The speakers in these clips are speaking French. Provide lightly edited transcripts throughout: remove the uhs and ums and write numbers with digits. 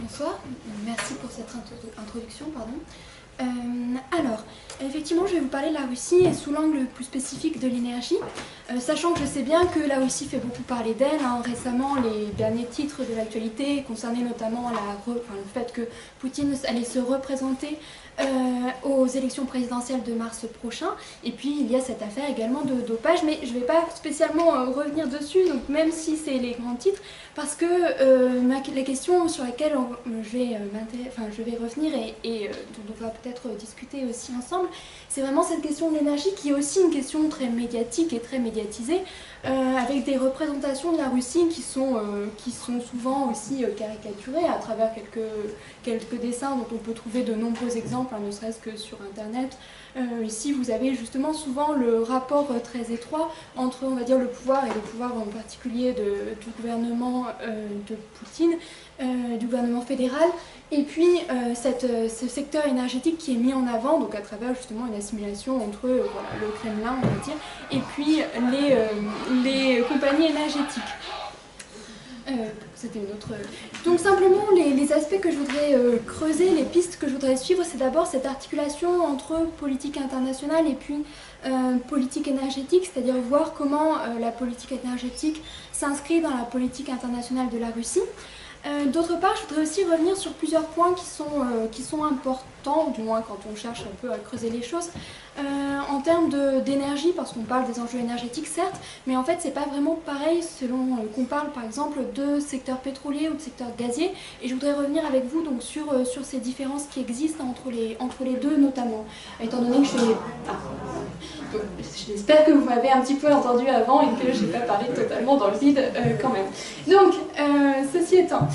Bonsoir, merci pour cette introduction. Alors, effectivement, je vais vous parler de la Russie et sous l'angle plus spécifique de l'énergie, sachant que je sais bien que la Russie fait beaucoup parler d'elle. Récemment, les derniers titres de l'actualité concernaient notamment le fait que Poutine allait se représenter aux élections présidentielles de mars prochain. Et puis, il y a cette affaire également de dopage, mais je ne vais pas spécialement revenir dessus, donc même si c'est les grands titres, parce que la question sur laquelle je vais revenir et dont on va peut-être discuter aussi ensemble, c'est vraiment cette question de l'énergie qui est aussi une question très médiatique et très médiatisée, avec des représentations de la Russie qui sont souvent aussi caricaturées à travers quelques dessins dont on peut trouver de nombreux exemples, ne serait-ce que sur Internet. Ici, vous avez justement souvent le rapport très étroit entre, on va dire, le pouvoir et le pouvoir en particulier du gouvernement de Poutine, du gouvernement fédéral, et puis ce secteur énergétique qui est mis en avant, donc à travers justement une assimilation entre le Kremlin, on va dire, et puis les compagnies énergétiques. C'était une autre... Donc simplement, les aspects que je voudrais creuser, les pistes que je voudrais suivre, c'est d'abord cette articulation entre politique internationale et puis politique énergétique, c'est-à-dire voir comment la politique énergétique s'inscrit dans la politique internationale de la Russie. D'autre part, je voudrais aussi revenir sur plusieurs points qui sont importants, du moins quand on cherche un peu à creuser les choses, en termes d'énergie, parce qu'on parle des enjeux énergétiques, certes, mais en fait, c'est pas vraiment pareil selon qu'on parle, par exemple, de secteur pétrolier ou de secteur gazier, et je voudrais revenir avec vous donc, sur ces différences qui existent entre les deux, notamment, étant donné que j'espère que vous m'avez un petit peu entendu avant et que je n'ai pas parlé totalement dans le vide quand même. Donc, ceci étant,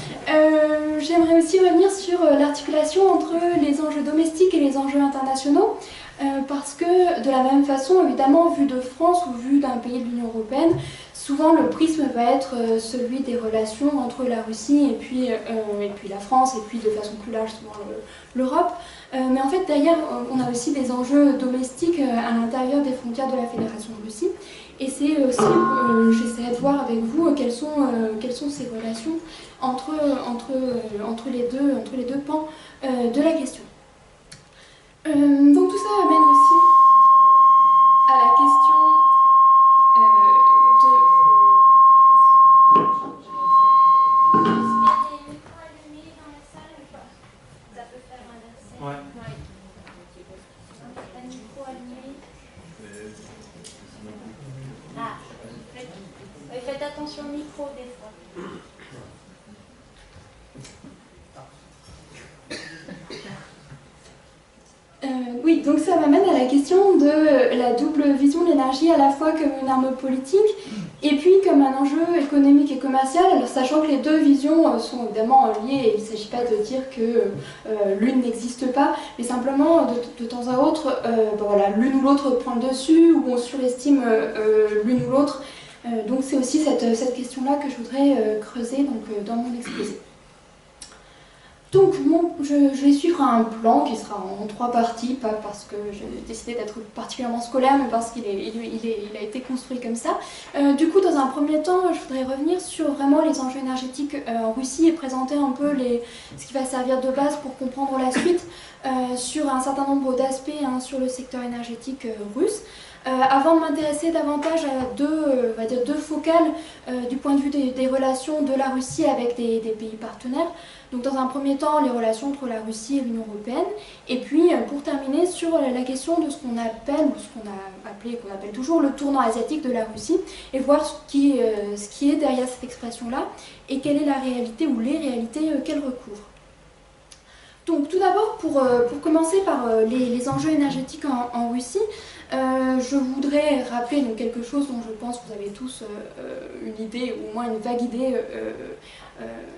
j'aimerais aussi revenir sur l'articulation entre les enjeux domestiques et les enjeux internationaux, parce que de la même façon, évidemment, vu de France ou vu d'un pays de l'Union européenne, souvent le prisme va être celui des relations entre la Russie et puis la France, et puis de façon plus large, souvent l'Europe. Mais en fait, derrière, on a aussi des enjeux domestiques à l'intérieur des frontières de la Fédération de Russie. Et c'est aussi, j'essaierai de voir avec vous quelles sont ces relations entre les deux pans de la question. Donc tout ça amène aussi à la question Faites attention au micro des fois. Oui, donc ça m'amène à la question de la double vision de l'énergie, à la fois comme une arme politique et puis comme un enjeu économique et commercial, alors sachant que les deux visions sont évidemment liées. Il ne s'agit pas de dire que l'une n'existe pas, mais simplement de temps à autre, l'une ou l'autre prend le dessus, ou on surestime l'une ou l'autre. Donc c'est aussi cette question-là que je voudrais creuser dans mon exposé. Donc je vais suivre un plan qui sera en 3 parties, pas parce que j'ai décidé d'être particulièrement scolaire, mais parce qu'il a été construit comme ça. Du coup, dans un premier temps, je voudrais revenir sur vraiment les enjeux énergétiques en Russie et présenter un peu ce qui va servir de base pour comprendre la suite sur un certain nombre d'aspects sur le secteur énergétique russe. Avant de m'intéresser davantage à deux focales du point de vue des relations de la Russie avec des pays partenaires. Donc dans un premier temps, les relations entre la Russie et l'Union européenne, et puis pour terminer sur la question de ce qu'on appelle, ou ce qu'on appelle toujours le tournant asiatique de la Russie, et voir ce qui est derrière cette expression-là, et quelle est la réalité ou les réalités qu'elle recouvre. Donc tout d'abord, pour commencer par les enjeux énergétiques en Russie, je voudrais rappeler quelque chose dont je pense que vous avez tous une idée, ou au moins une vague idée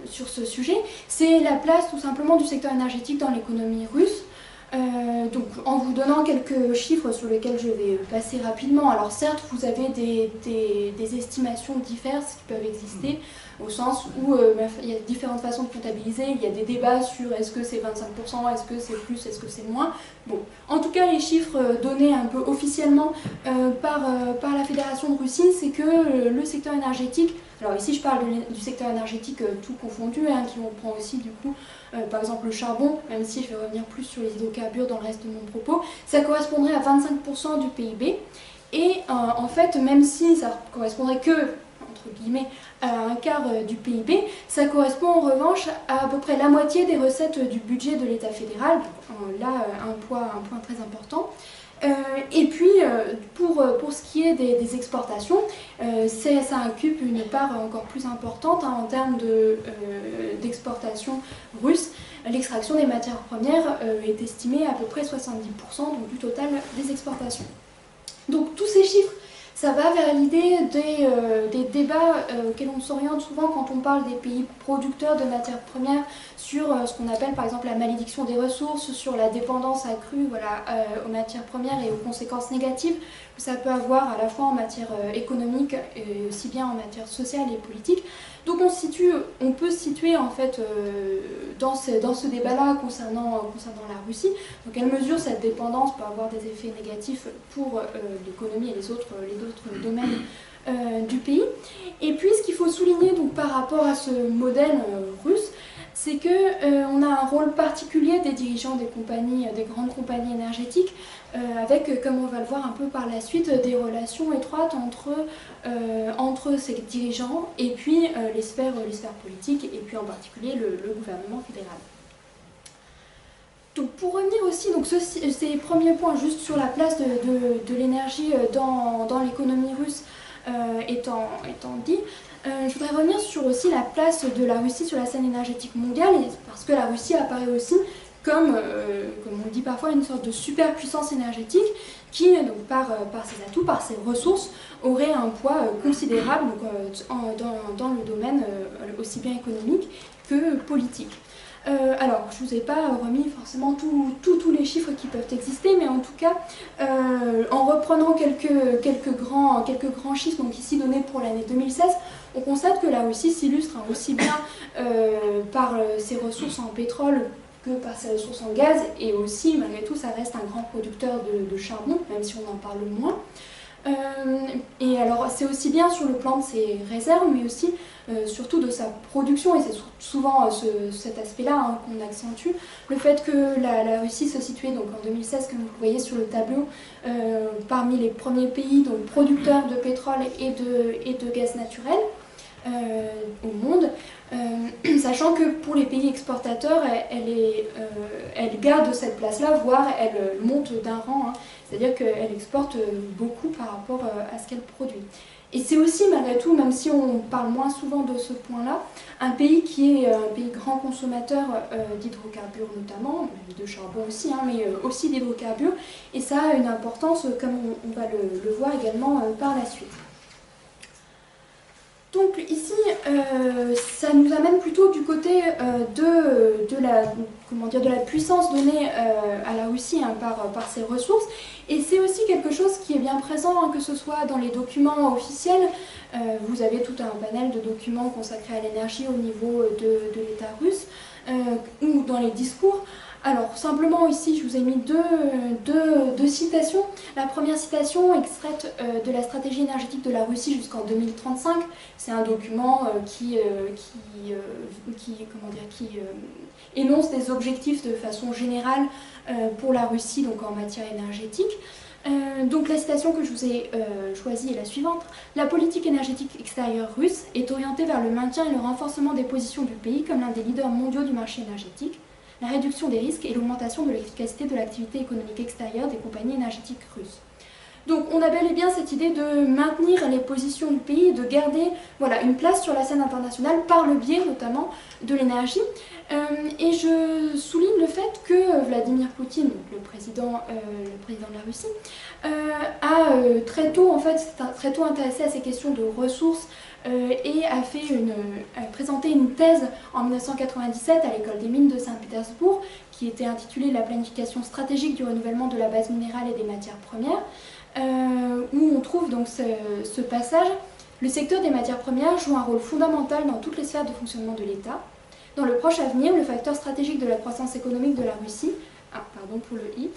sur ce sujet. C'est la place tout simplement du secteur énergétique dans l'économie russe. Donc en vous donnant quelques chiffres sur lesquels je vais passer rapidement, alors certes vous avez des estimations diverses qui peuvent exister, au sens où il y a différentes façons de comptabiliser, il y a des débats sur est-ce que c'est 25%, est-ce que c'est plus, est-ce que c'est moins. Bon, en tout cas les chiffres donnés un peu officiellement par la Fédération de Russie, c'est que le secteur énergétique, alors ici je parle du secteur énergétique tout confondu, hein, qui comprend aussi du coup par exemple le charbon, même si je vais revenir plus sur les hydrocarbures dans le reste de mon propos, ça correspondrait à 25% du PIB. Et en fait, même si ça correspondrait que, entre guillemets, à un quart du PIB, ça correspond en revanche à peu près la moitié des recettes du budget de l'État fédéral. Là, un point très important. Et puis, pour ce qui est des exportations, ça occupe une part encore plus importante, hein, en termes d'exportation russe. L'extraction des matières premières est estimée à peu près 70% donc, du total des exportations. Donc tous ces chiffres, ça va vers l'idée des débats auxquels on s'oriente souvent quand on parle des pays producteurs de matières premières, sur ce qu'on appelle par exemple la malédiction des ressources, sur la dépendance accrue aux matières premières et aux conséquences négatives que ça peut avoir à la fois en matière économique et aussi bien en matière sociale et politique. Donc on peut se situer en fait dans ce débat-là concernant la Russie. Dans quelle mesure cette dépendance peut avoir des effets négatifs pour l'économie et les autres domaines du pays. Et puis ce qu'il faut souligner donc, par rapport à ce modèle russe, c'est qu'on a un rôle particulier des dirigeants des grandes compagnies énergétiques, avec, comme on va le voir un peu par la suite, des relations étroites entre ces dirigeants et puis les sphères politiques, et puis en particulier le gouvernement fédéral. Donc pour revenir aussi, donc ces premiers points juste sur la place de l'énergie dans l'économie russe étant dit, je voudrais revenir sur aussi la place de la Russie sur la scène énergétique mondiale, parce que la Russie apparaît aussi comme on le dit parfois, une sorte de superpuissance énergétique qui, donc, par ses atouts, par ses ressources, aurait un poids considérable dans le domaine aussi bien économique que politique. Alors, je ne vous ai pas remis forcément tous les chiffres qui peuvent exister, mais en tout cas, en reprenant quelques grands chiffres, donc ici donnés pour l'année 2016, on constate que la Russie s'illustre aussi bien par ses ressources en pétrole que par ses ressources en gaz, et aussi, malgré tout, ça reste un grand producteur de charbon, même si on en parle moins. Et alors c'est aussi bien sur le plan de ses réserves, mais aussi surtout de sa production, et c'est souvent cet aspect-là, hein, qu'on accentue, le fait que la Russie se situait donc en 2016, comme vous le voyez sur le tableau, parmi les premiers pays donc, producteurs de pétrole et de gaz naturel au monde, sachant que pour les pays exportateurs, elle garde cette place-là, voire elle monte d'un rang, hein, c'est-à-dire qu'elle exporte beaucoup par rapport à ce qu'elle produit. Et c'est aussi, malgré tout, même si on parle moins souvent de ce point-là, un pays qui est un pays grand consommateur d'hydrocarbures notamment, de charbon aussi, hein, mais aussi d'hydrocarbures, et ça a une importance, comme on va le voir également par la suite. Donc ici, ça nous amène plutôt du côté de la puissance donnée à la Russie, hein, par ses ressources. Et c'est aussi quelque chose qui est bien présent, hein, que ce soit dans les documents officiels. Vous avez tout un panel de documents consacrés à l'énergie au niveau de l'État russe, ou dans les discours. Alors, simplement ici, je vous ai mis deux citations. La première citation, extraite de la stratégie énergétique de la Russie jusqu'en 2035. C'est un document qui énonce des objectifs de façon générale pour la Russie, donc en matière énergétique. Donc la citation que je vous ai choisie est la suivante. La politique énergétique extérieure russe est orientée vers le maintien et le renforcement des positions du pays comme l'un des leaders mondiaux du marché énergétique, la réduction des risques et l'augmentation de l'efficacité de l'activité économique extérieure des compagnies énergétiques russes. Donc on a bel et bien cette idée de maintenir les positions du pays, de garder voilà, une place sur la scène internationale par le biais notamment de l'énergie. Et je souligne le fait que Vladimir Poutine, donc le président de la Russie, a très tôt intéressé à ces questions de ressources et a présenté une thèse en 1997 à l'école des mines de Saint-Pétersbourg qui était intitulée La planification stratégique du renouvellement de la base minérale et des matières premières, où on trouve donc ce passage. Le secteur des matières premières joue un rôle fondamental dans toutes les sphères de fonctionnement de l'État. Dans le proche avenir, le facteur stratégique de la croissance économique de la Russie, pour le I,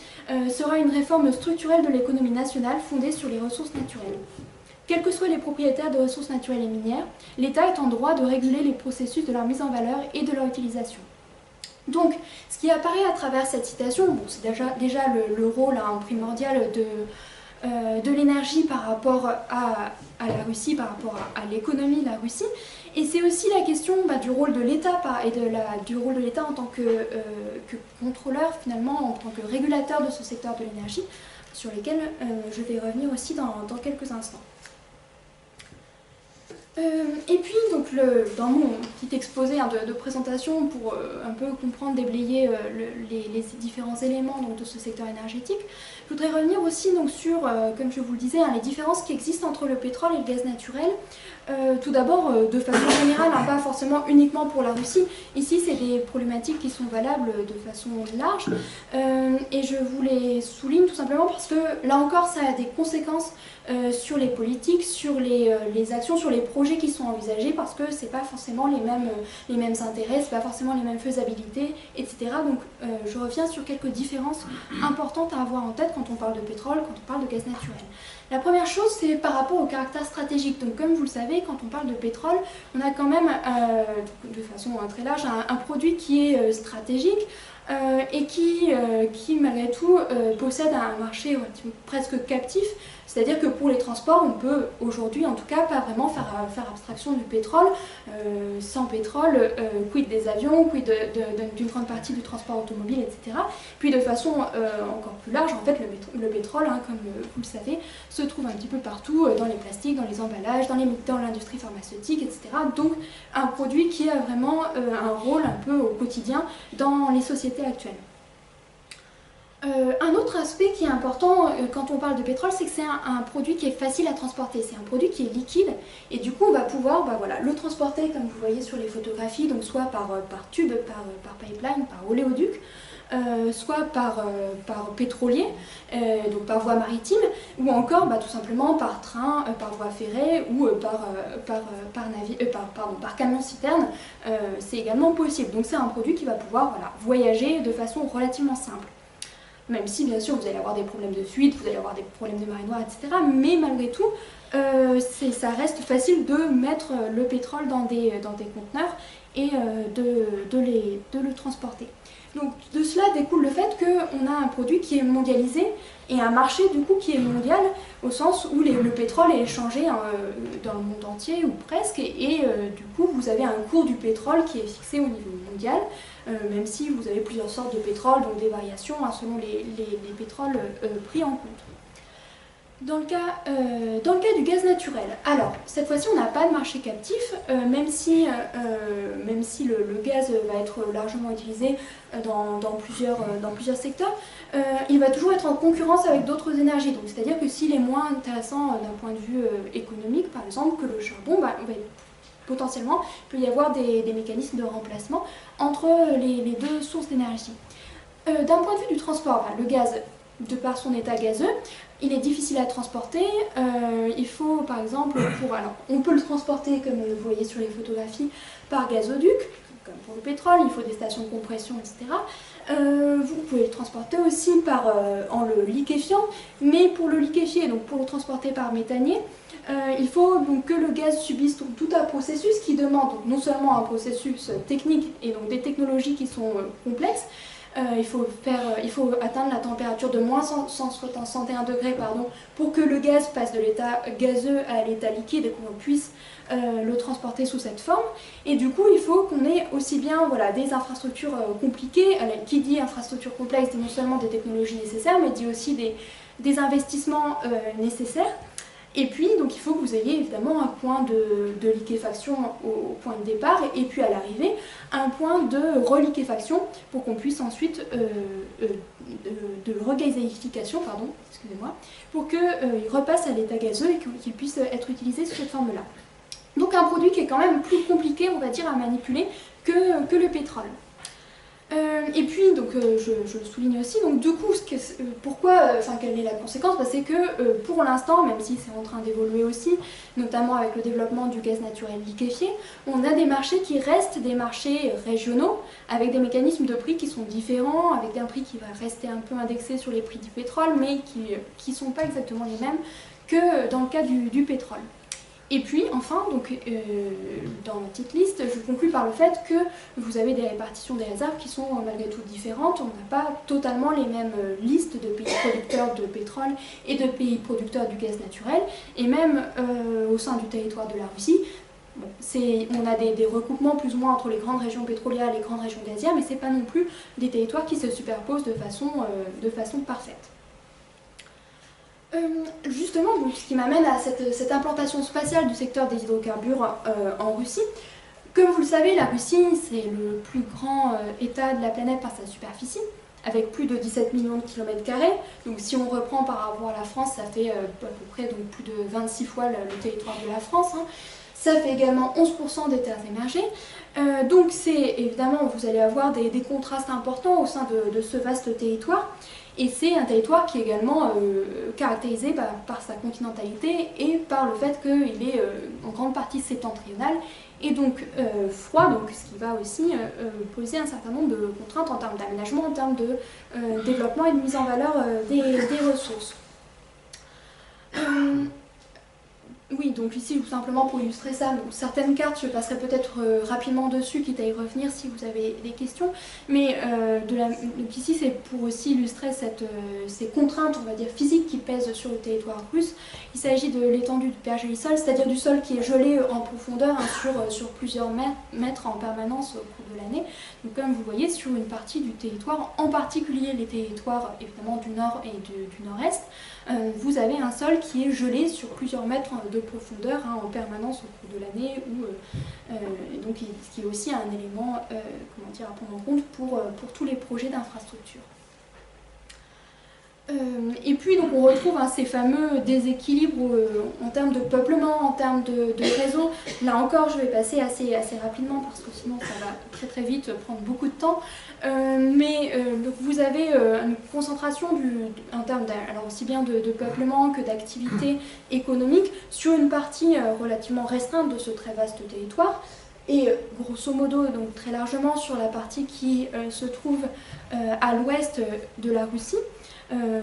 sera une réforme structurelle de l'économie nationale fondée sur les ressources naturelles. Quels que soient les propriétaires de ressources naturelles et minières, l'État est en droit de réguler les processus de leur mise en valeur et de leur utilisation. Donc, ce qui apparaît à travers cette citation, bon, c'est déjà le rôle primordial de l'énergie par rapport à la Russie, par rapport à l'économie de la Russie, et c'est aussi la question du rôle de l'État et du rôle de l'État en tant que contrôleur, finalement, en tant que régulateur de ce secteur de l'énergie, sur lesquels je vais revenir aussi dans quelques instants. Et puis, donc, dans mon petit exposé de présentation, pour un peu comprendre, déblayer les différents éléments donc, de ce secteur énergétique, je voudrais revenir aussi donc, sur, comme je vous le disais, les différences qui existent entre le pétrole et le gaz naturel. Tout d'abord, de façon générale, pas forcément uniquement pour la Russie. Ici, c'est des problématiques qui sont valables de façon large. Et je vous les souligne tout simplement parce que, là encore, ça a des conséquences sur les politiques, sur les actions, sur les projets qui sont envisagés, parce que c'est pas forcément les mêmes intérêts, c'est pas forcément les mêmes faisabilités, etc. Donc je reviens sur quelques différences importantes à avoir en tête quand on parle de pétrole, quand on parle de gaz naturel. La première chose, c'est par rapport au caractère stratégique. Donc comme vous le savez, quand on parle de pétrole, on a quand même, de façon très large, un produit qui est stratégique, et qui malgré tout possède un marché presque captif, c'est-à-dire que pour les transports, on peut aujourd'hui en tout cas pas vraiment faire abstraction du pétrole. Sans pétrole, quid des avions, quid d'une grande partie du transport automobile, etc. Puis de façon encore plus large, en fait, le pétrole, comme vous le savez, se trouve un petit peu partout, dans les plastiques, dans les emballages, dans l'industrie pharmaceutique, etc. Donc un produit qui a vraiment un rôle un peu au quotidien dans les sociétés actuelles. Un autre aspect qui est important quand on parle de pétrole, c'est que c'est un produit qui est facile à transporter. C'est un produit qui est liquide et du coup on va pouvoir le transporter comme vous voyez sur les photographies, donc soit par tube, par pipeline, par oléoduc, soit par pétrolier, donc par voie maritime, ou encore tout simplement par train, par voie ferrée ou par camion-citerne. C'est également possible. Donc c'est un produit qui va pouvoir voyager de façon relativement simple. Même si bien sûr vous allez avoir des problèmes de fuite, vous allez avoir des problèmes de marée noire, etc. Mais malgré tout, ça reste facile de mettre le pétrole dans des conteneurs et de le transporter. Donc de cela découle le fait qu'on a un produit qui est mondialisé et un marché du coup qui est mondial, au sens où le pétrole est échangé dans le monde entier ou presque, et du coup vous avez un cours du pétrole qui est fixé au niveau mondial, même si vous avez plusieurs sortes de pétrole, donc des variations selon les pétroles pris en compte. Dans le cas du gaz naturel, alors cette fois-ci on n'a pas de marché captif, même si le gaz va être largement utilisé dans plusieurs secteurs, il va toujours être en concurrence avec d'autres énergies. Donc c'est-à-dire que s'il est moins intéressant d'un point de vue économique, par exemple, que le charbon, potentiellement il peut y avoir des mécanismes de remplacement entre les deux sources d'énergie. D'un point de vue du transport, le gaz, de par son état gazeux, il est difficile à transporter. Il faut par exemple, on peut le transporter comme vous voyez sur les photographies par gazoduc, comme pour le pétrole, il faut des stations de compression, etc. Vous pouvez le transporter aussi en le liquéfiant, mais pour le liquéfier, donc pour le transporter par méthanier, il faut donc que le gaz subisse tout un processus qui demande donc, non seulement un processus technique et donc des technologies qui sont complexes. Il faut atteindre la température de moins 161 degrés pour que le gaz passe de l'état gazeux à l'état liquide et qu'on puisse le transporter sous cette forme. Et du coup, il faut qu'on ait aussi bien des infrastructures compliquées. Qui dit infrastructure complexe dit non seulement des technologies nécessaires, mais dit aussi des investissements nécessaires. Et puis, donc, il faut que vous ayez évidemment un point de liquéfaction au point de départ et puis à l'arrivée, un point de reliquéfaction pour qu'on puisse ensuite, de regazéification, pardon, excusez-moi, pour qu'il repasse à l'état gazeux et qu'il puisse être utilisé sous cette forme-là. Donc un produit qui est quand même plus compliqué, on va dire, à manipuler que le pétrole. Et puis, donc, je le souligne aussi, donc du coup, quelle est la conséquence? C'est que pour l'instant, même si c'est en train d'évoluer aussi, notamment avec le développement du gaz naturel liquéfié, on a des marchés qui restent des marchés régionaux, avec des mécanismes de prix qui sont différents, avec un prix qui va rester un peu indexé sur les prix du pétrole, mais qui ne sont pas exactement les mêmes que dans le cas du pétrole. Et puis enfin, donc, dans ma petite liste, je conclue par le fait que vous avez des répartitions des réserves qui sont malgré tout différentes. On n'a pas totalement les mêmes listes de pays producteurs de pétrole et de pays producteurs du gaz naturel. Et même au sein du territoire de la Russie, bon, on a des recoupements plus ou moins entre les grandes régions pétrolières et les grandes régions gazières, mais ce n'est pas non plus des territoires qui se superposent de façon parfaite. Justement, donc, ce qui m'amène à cette implantation spatiale du secteur des hydrocarbures en Russie. Comme vous le savez, la Russie, c'est le plus grand État de la planète par sa superficie, avec plus de 17 millions de kilomètres carrés. Donc si on reprend par rapport à la France, ça fait à peu près donc, plus de 26 fois le territoire de la France. Hein. Ça fait également 11% des terres émergées. Donc c'est évidemment, vous allez avoir des contrastes importants au sein de ce vaste territoire. Et c'est un territoire qui est également caractérisé par sa continentalité et par le fait qu'il est en grande partie septentrional et donc froid, donc ce qui va aussi poser un certain nombre de contraintes en termes d'aménagement, en termes de développement et de mise en valeur des ressources. Oui, donc ici, tout simplement pour illustrer ça, donc, certaines cartes, je passerai peut-être rapidement dessus, quitte à y revenir si vous avez des questions. Mais donc ici, c'est pour aussi illustrer ces contraintes, on va dire, physiques qui pèsent sur le territoire russe. Il s'agit de l'étendue du pergélisol, c'est-à-dire du sol qui est gelé en profondeur hein, sur plusieurs mètres en permanence au cours de l'année. Donc comme vous voyez, sur une partie du territoire, en particulier les territoires évidemment du nord et du nord-est, vous avez un sol qui est gelé sur plusieurs mètres de profondeur hein, en permanence au cours de l'année, donc ce qui est aussi un élément à prendre en compte pour tous les projets d'infrastructure. Et puis donc on retrouve hein, ces fameux déséquilibres en termes de peuplement, en termes de réseau. Là encore je vais passer assez rapidement parce que sinon ça va très vite prendre beaucoup de temps. Donc vous avez une concentration en termes alors aussi bien de peuplement que d'activité économique sur une partie relativement restreinte de ce très vaste territoire. Et grosso modo, donc très largement sur la partie qui se trouve à l'ouest de la Russie.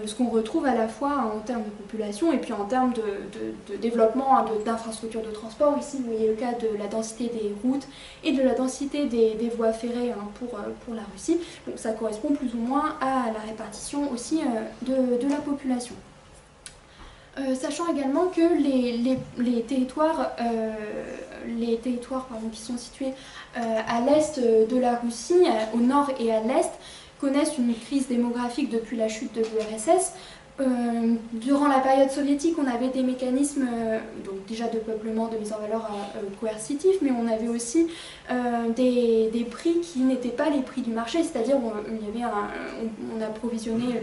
Ce qu'on retrouve à la fois en termes de population et puis en termes de développement hein, d'infrastructures de transport. Ici, vous voyez le cas de la densité des routes et de la densité des voies ferrées hein, pour la Russie. Donc ça correspond plus ou moins à la répartition aussi de la population. Sachant également que les territoires, qui sont situés à l'est de la Russie, au nord et à l'est, connaissent une crise démographique depuis la chute de l'URSS. Durant la période soviétique, on avait des mécanismes donc déjà de peuplement, de mise en valeur coercitifs, mais on avait aussi des prix qui n'étaient pas les prix du marché, c'est-à-dire on approvisionnait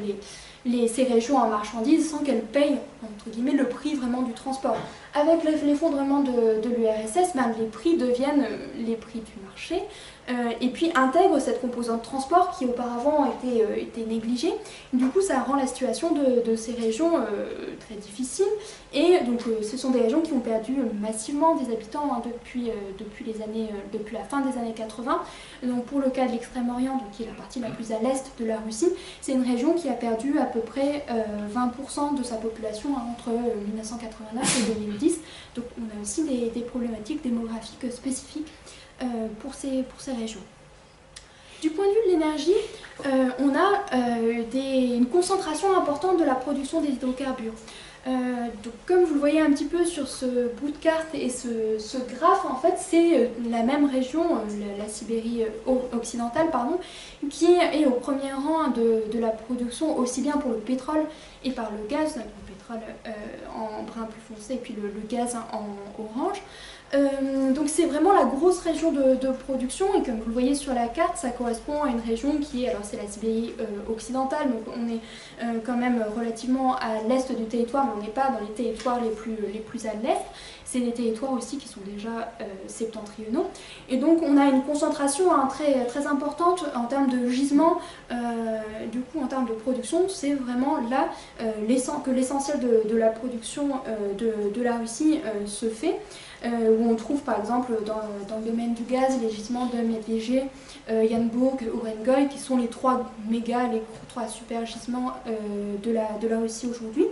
ces régions en marchandises sans qu'elles payent entre guillemets le prix vraiment du transport. Avec l'effondrement de l'URSS, les prix deviennent les prix du marché et puis intègrent cette composante transport qui auparavant était négligée. Du coup, ça rend la situation de ces régions très difficile et donc ce sont des régions qui ont perdu massivement des habitants hein, depuis la fin des années 80. Donc pour le cas de l'Extrême-Orient, qui est la partie la plus à l'est de la Russie, c'est une région qui a perdu à peu près 20% de sa population hein, entre 1989 et 2010. Donc on a aussi des problématiques démographiques spécifiques pour ces régions. Du point de vue de l'énergie, on a une concentration importante de la production des hydrocarbures. Donc, comme vous le voyez un petit peu sur ce bout de carte et ce graphe, en fait, c'est la même région, la Sibérie occidentale, pardon, qui est au premier rang de la production, aussi bien pour le pétrole et par le gaz, le pétrole en brun plus foncé et puis le gaz en orange. Donc c'est vraiment la grosse région de production, et comme vous le voyez sur la carte, ça correspond à une région qui est, alors c'est la Sibérie occidentale, donc on est quand même relativement à l'est du territoire, mais on n'est pas dans les territoires les plus à l'est. C'est des territoires aussi qui sont déjà septentrionaux. Et donc on a une concentration très, très importante en termes de gisement, du coup en termes de production, c'est vraiment là que l'essentiel de la production de la Russie se fait. Où on trouve par exemple dans le domaine du gaz les gisements de Medvedev, Yanburg, Urengoy, qui sont les trois super gisements de la Russie aujourd'hui.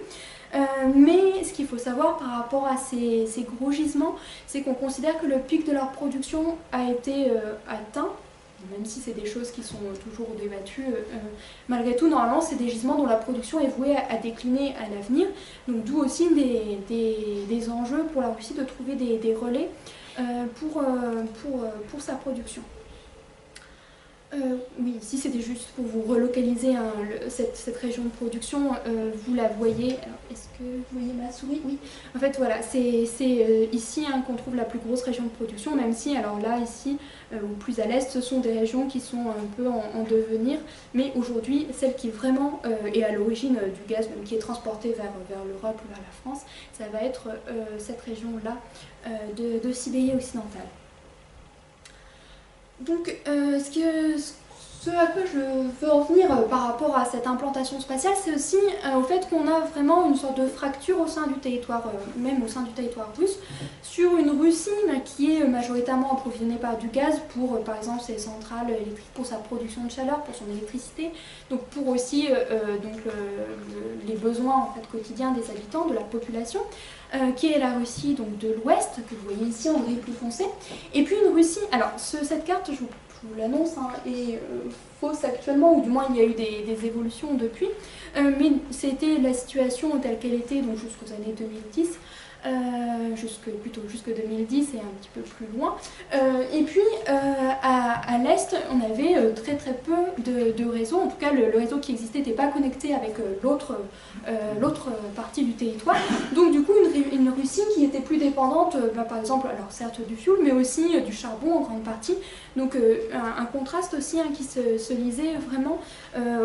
Mais ce qu'il faut savoir par rapport à ces gros gisements, c'est qu'on considère que le pic de leur production a été atteint, même si c'est des choses qui sont toujours débattues. Malgré tout, normalement, c'est des gisements dont la production est vouée à décliner à l'avenir. Donc d'où aussi des enjeux pour la Russie de trouver des relais pour sa production. Oui, ici c'était juste pour vous relocaliser cette région de production, vous la voyez. Alors, est-ce que vous voyez ma souris? Oui. En fait, voilà, c'est ici qu'on trouve la plus grosse région de production, même si, alors là, ici, ou plus à l'est, ce sont des régions qui sont un peu en devenir, mais aujourd'hui, celle qui vraiment est à l'origine du gaz, même qui est transporté vers l'Europe ou vers la France, ça va être cette région-là de Sibérie occidentale. Donc, ce à quoi je veux en venir par rapport à cette implantation spatiale, c'est aussi au fait qu'on a vraiment une sorte de fracture au sein du territoire, même au sein du territoire russe, sur une Russie qui est majoritairement approvisionnée par du gaz pour, par exemple, ses centrales électriques, pour sa production de chaleur, pour son électricité, donc pour aussi les besoins en fait, quotidiens des habitants, de la population. Qui est la Russie donc de l'Ouest, que vous voyez ici en gris plus foncé, et puis une Russie, alors cette carte, je vous l'annonce, est fausse actuellement, ou du moins il y a eu des évolutions depuis, mais c'était la situation telle qu'elle était donc jusqu'aux années 2010, jusque 2010 et un petit peu plus loin. Et puis à l'Est, on avait très très peu de réseaux, en tout cas le réseau qui existait n'était pas connecté avec l'autre partie du territoire. Donc du coup une Russie qui était plus dépendante, par exemple, alors certes du fioul, mais aussi du charbon en grande partie. Donc un contraste aussi qui se lisait vraiment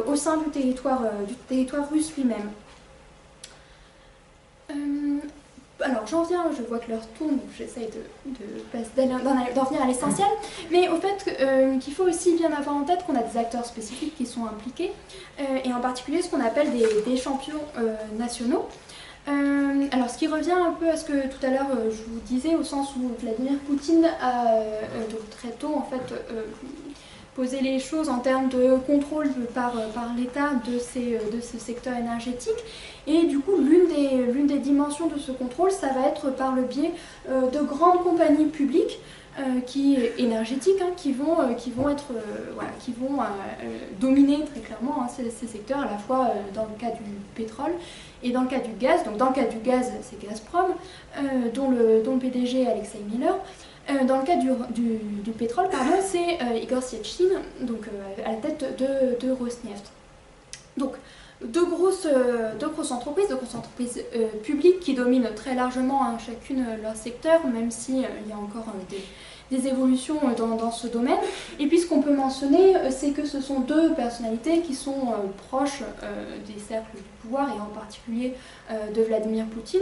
au sein du territoire russe lui-même. Alors j'en viens, je vois que l'heure tourne, donc j'essaye d'en venir à l'essentiel, mais au fait qu'il faut aussi bien avoir en tête qu'on a des acteurs spécifiques qui sont impliqués, et en particulier ce qu'on appelle des champions nationaux. Alors ce qui revient un peu à ce que tout à l'heure je vous disais, au sens où Vladimir Poutine a très tôt en fait poser les choses en termes de contrôle par l'État de ce secteur énergétique. Et du coup, l'une des dimensions de ce contrôle, ça va être par le biais de grandes compagnies publiques énergétiques qui vont dominer très clairement ces secteurs, à la fois dans le cas du pétrole et dans le cas du gaz. Donc dans le cas du gaz, c'est Gazprom, dont le PDG est Alexei Miller. Dans le cas du pétrole, c'est Igor Sechin, donc à la tête de Rosneft. Donc deux grosses entreprises, publiques qui dominent très largement chacune leur secteur, même s'il y a encore des évolutions dans ce domaine. Et puis ce qu'on peut mentionner, c'est que ce sont deux personnalités qui sont proches des cercles du pouvoir, et en particulier de Vladimir Poutine.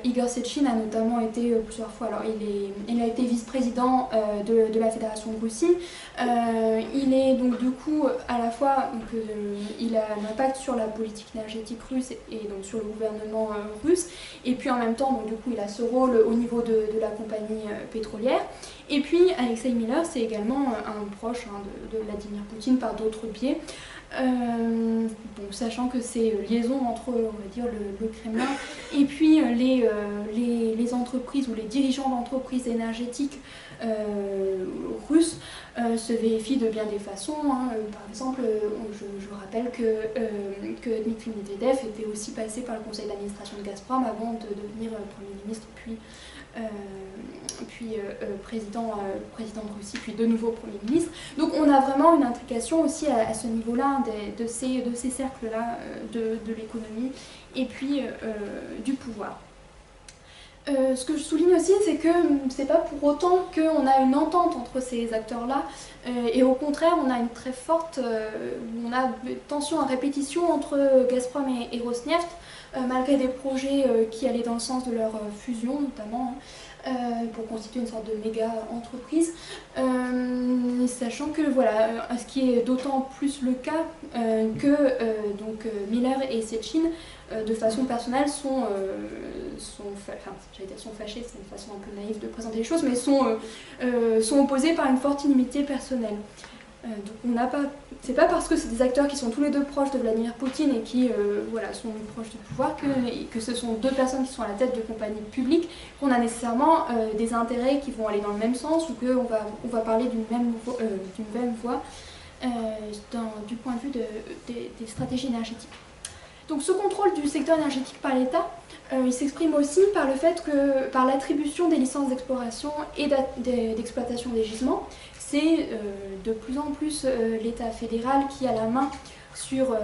Igor Sechin a notamment été plusieurs fois, alors il a été vice-président de la Fédération de Russie. Il est donc du coup à la fois, il a un impact sur la politique énergétique russe et donc sur le gouvernement russe, et puis en même temps donc, du coup il a ce rôle au niveau de la compagnie pétrolière. Et puis Alexei Miller, c'est également un proche de Vladimir Poutine par d'autres biais. Sachant que ces liaisons entre, on va dire, le Kremlin et puis les entreprises ou les dirigeants d'entreprises énergétiques russes se vérifient de bien des façons. Hein. Par exemple, je rappelle que Dmitry Medvedev était aussi passé par le conseil d'administration de Gazprom avant de devenir Premier ministre, puis président de Russie, puis de nouveau Premier ministre. Donc on a vraiment une intrication aussi à ce niveau-là de ces cercles-là de l'économie et puis du pouvoir. Ce que je souligne aussi, c'est que c'est pas pour autant qu'on a une entente entre ces acteurs-là, et au contraire, on a une très forte, on a des tensions à répétition entre Gazprom et Rosneft, malgré des projets qui allaient dans le sens de leur fusion notamment, pour constituer une sorte de méga entreprise, sachant que voilà, ce qui est d'autant plus le cas que Miller et Sechin de façon personnelle sont fâchés, c'est une façon un peu naïve de présenter les choses, mais sont opposés par une forte inimitié personnelle. Donc c'est pas parce que c'est des acteurs qui sont tous les deux proches de Vladimir Poutine et qui sont proches du pouvoir que ce sont deux personnes qui sont à la tête de compagnies publiques qu'on a nécessairement des intérêts qui vont aller dans le même sens ou qu'on va parler d'une même voie du point de vue des stratégies énergétiques. Donc ce contrôle du secteur énergétique par l'État, il s'exprime aussi par l'attribution des licences d'exploration et d'exploitation des gisements. C'est de plus en plus l'État fédéral qui a la main sur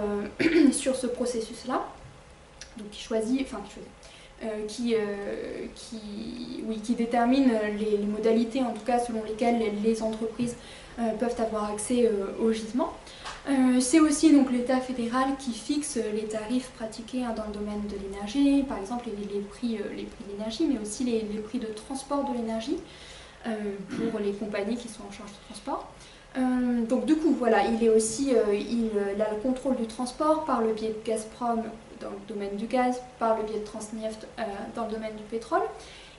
ce processus-là, donc qui détermine les modalités, en tout cas selon lesquelles les entreprises peuvent avoir accès aux gisements. C'est aussi donc l'État fédéral qui fixe les tarifs pratiqués dans le domaine de l'énergie, par exemple les prix de l'énergie, mais aussi les prix de transport de l'énergie pour les compagnies qui sont en charge du transport. Donc du coup, voilà, il a le contrôle du transport par le biais de Gazprom dans le domaine du gaz, par le biais de Transneft dans le domaine du pétrole.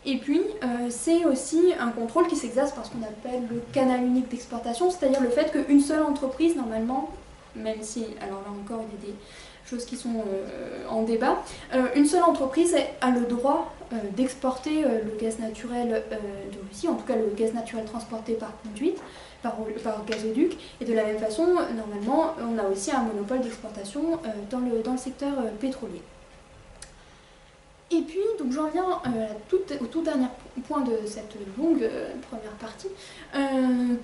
Et puis, c'est aussi un contrôle qui s'exerce par ce qu'on appelle le canal unique d'exportation, c'est-à-dire le fait qu'une seule entreprise, normalement, même si, alors là encore, il y a des choses qui sont en débat, une seule entreprise a le droit d'exporter le gaz naturel de Russie, en tout cas le gaz naturel transporté par conduite, par gazoduc, et de la même façon, normalement, on a aussi un monopole d'exportation dans le secteur pétrolier. Et puis, donc j'en viens au tout dernier point de cette longue première partie,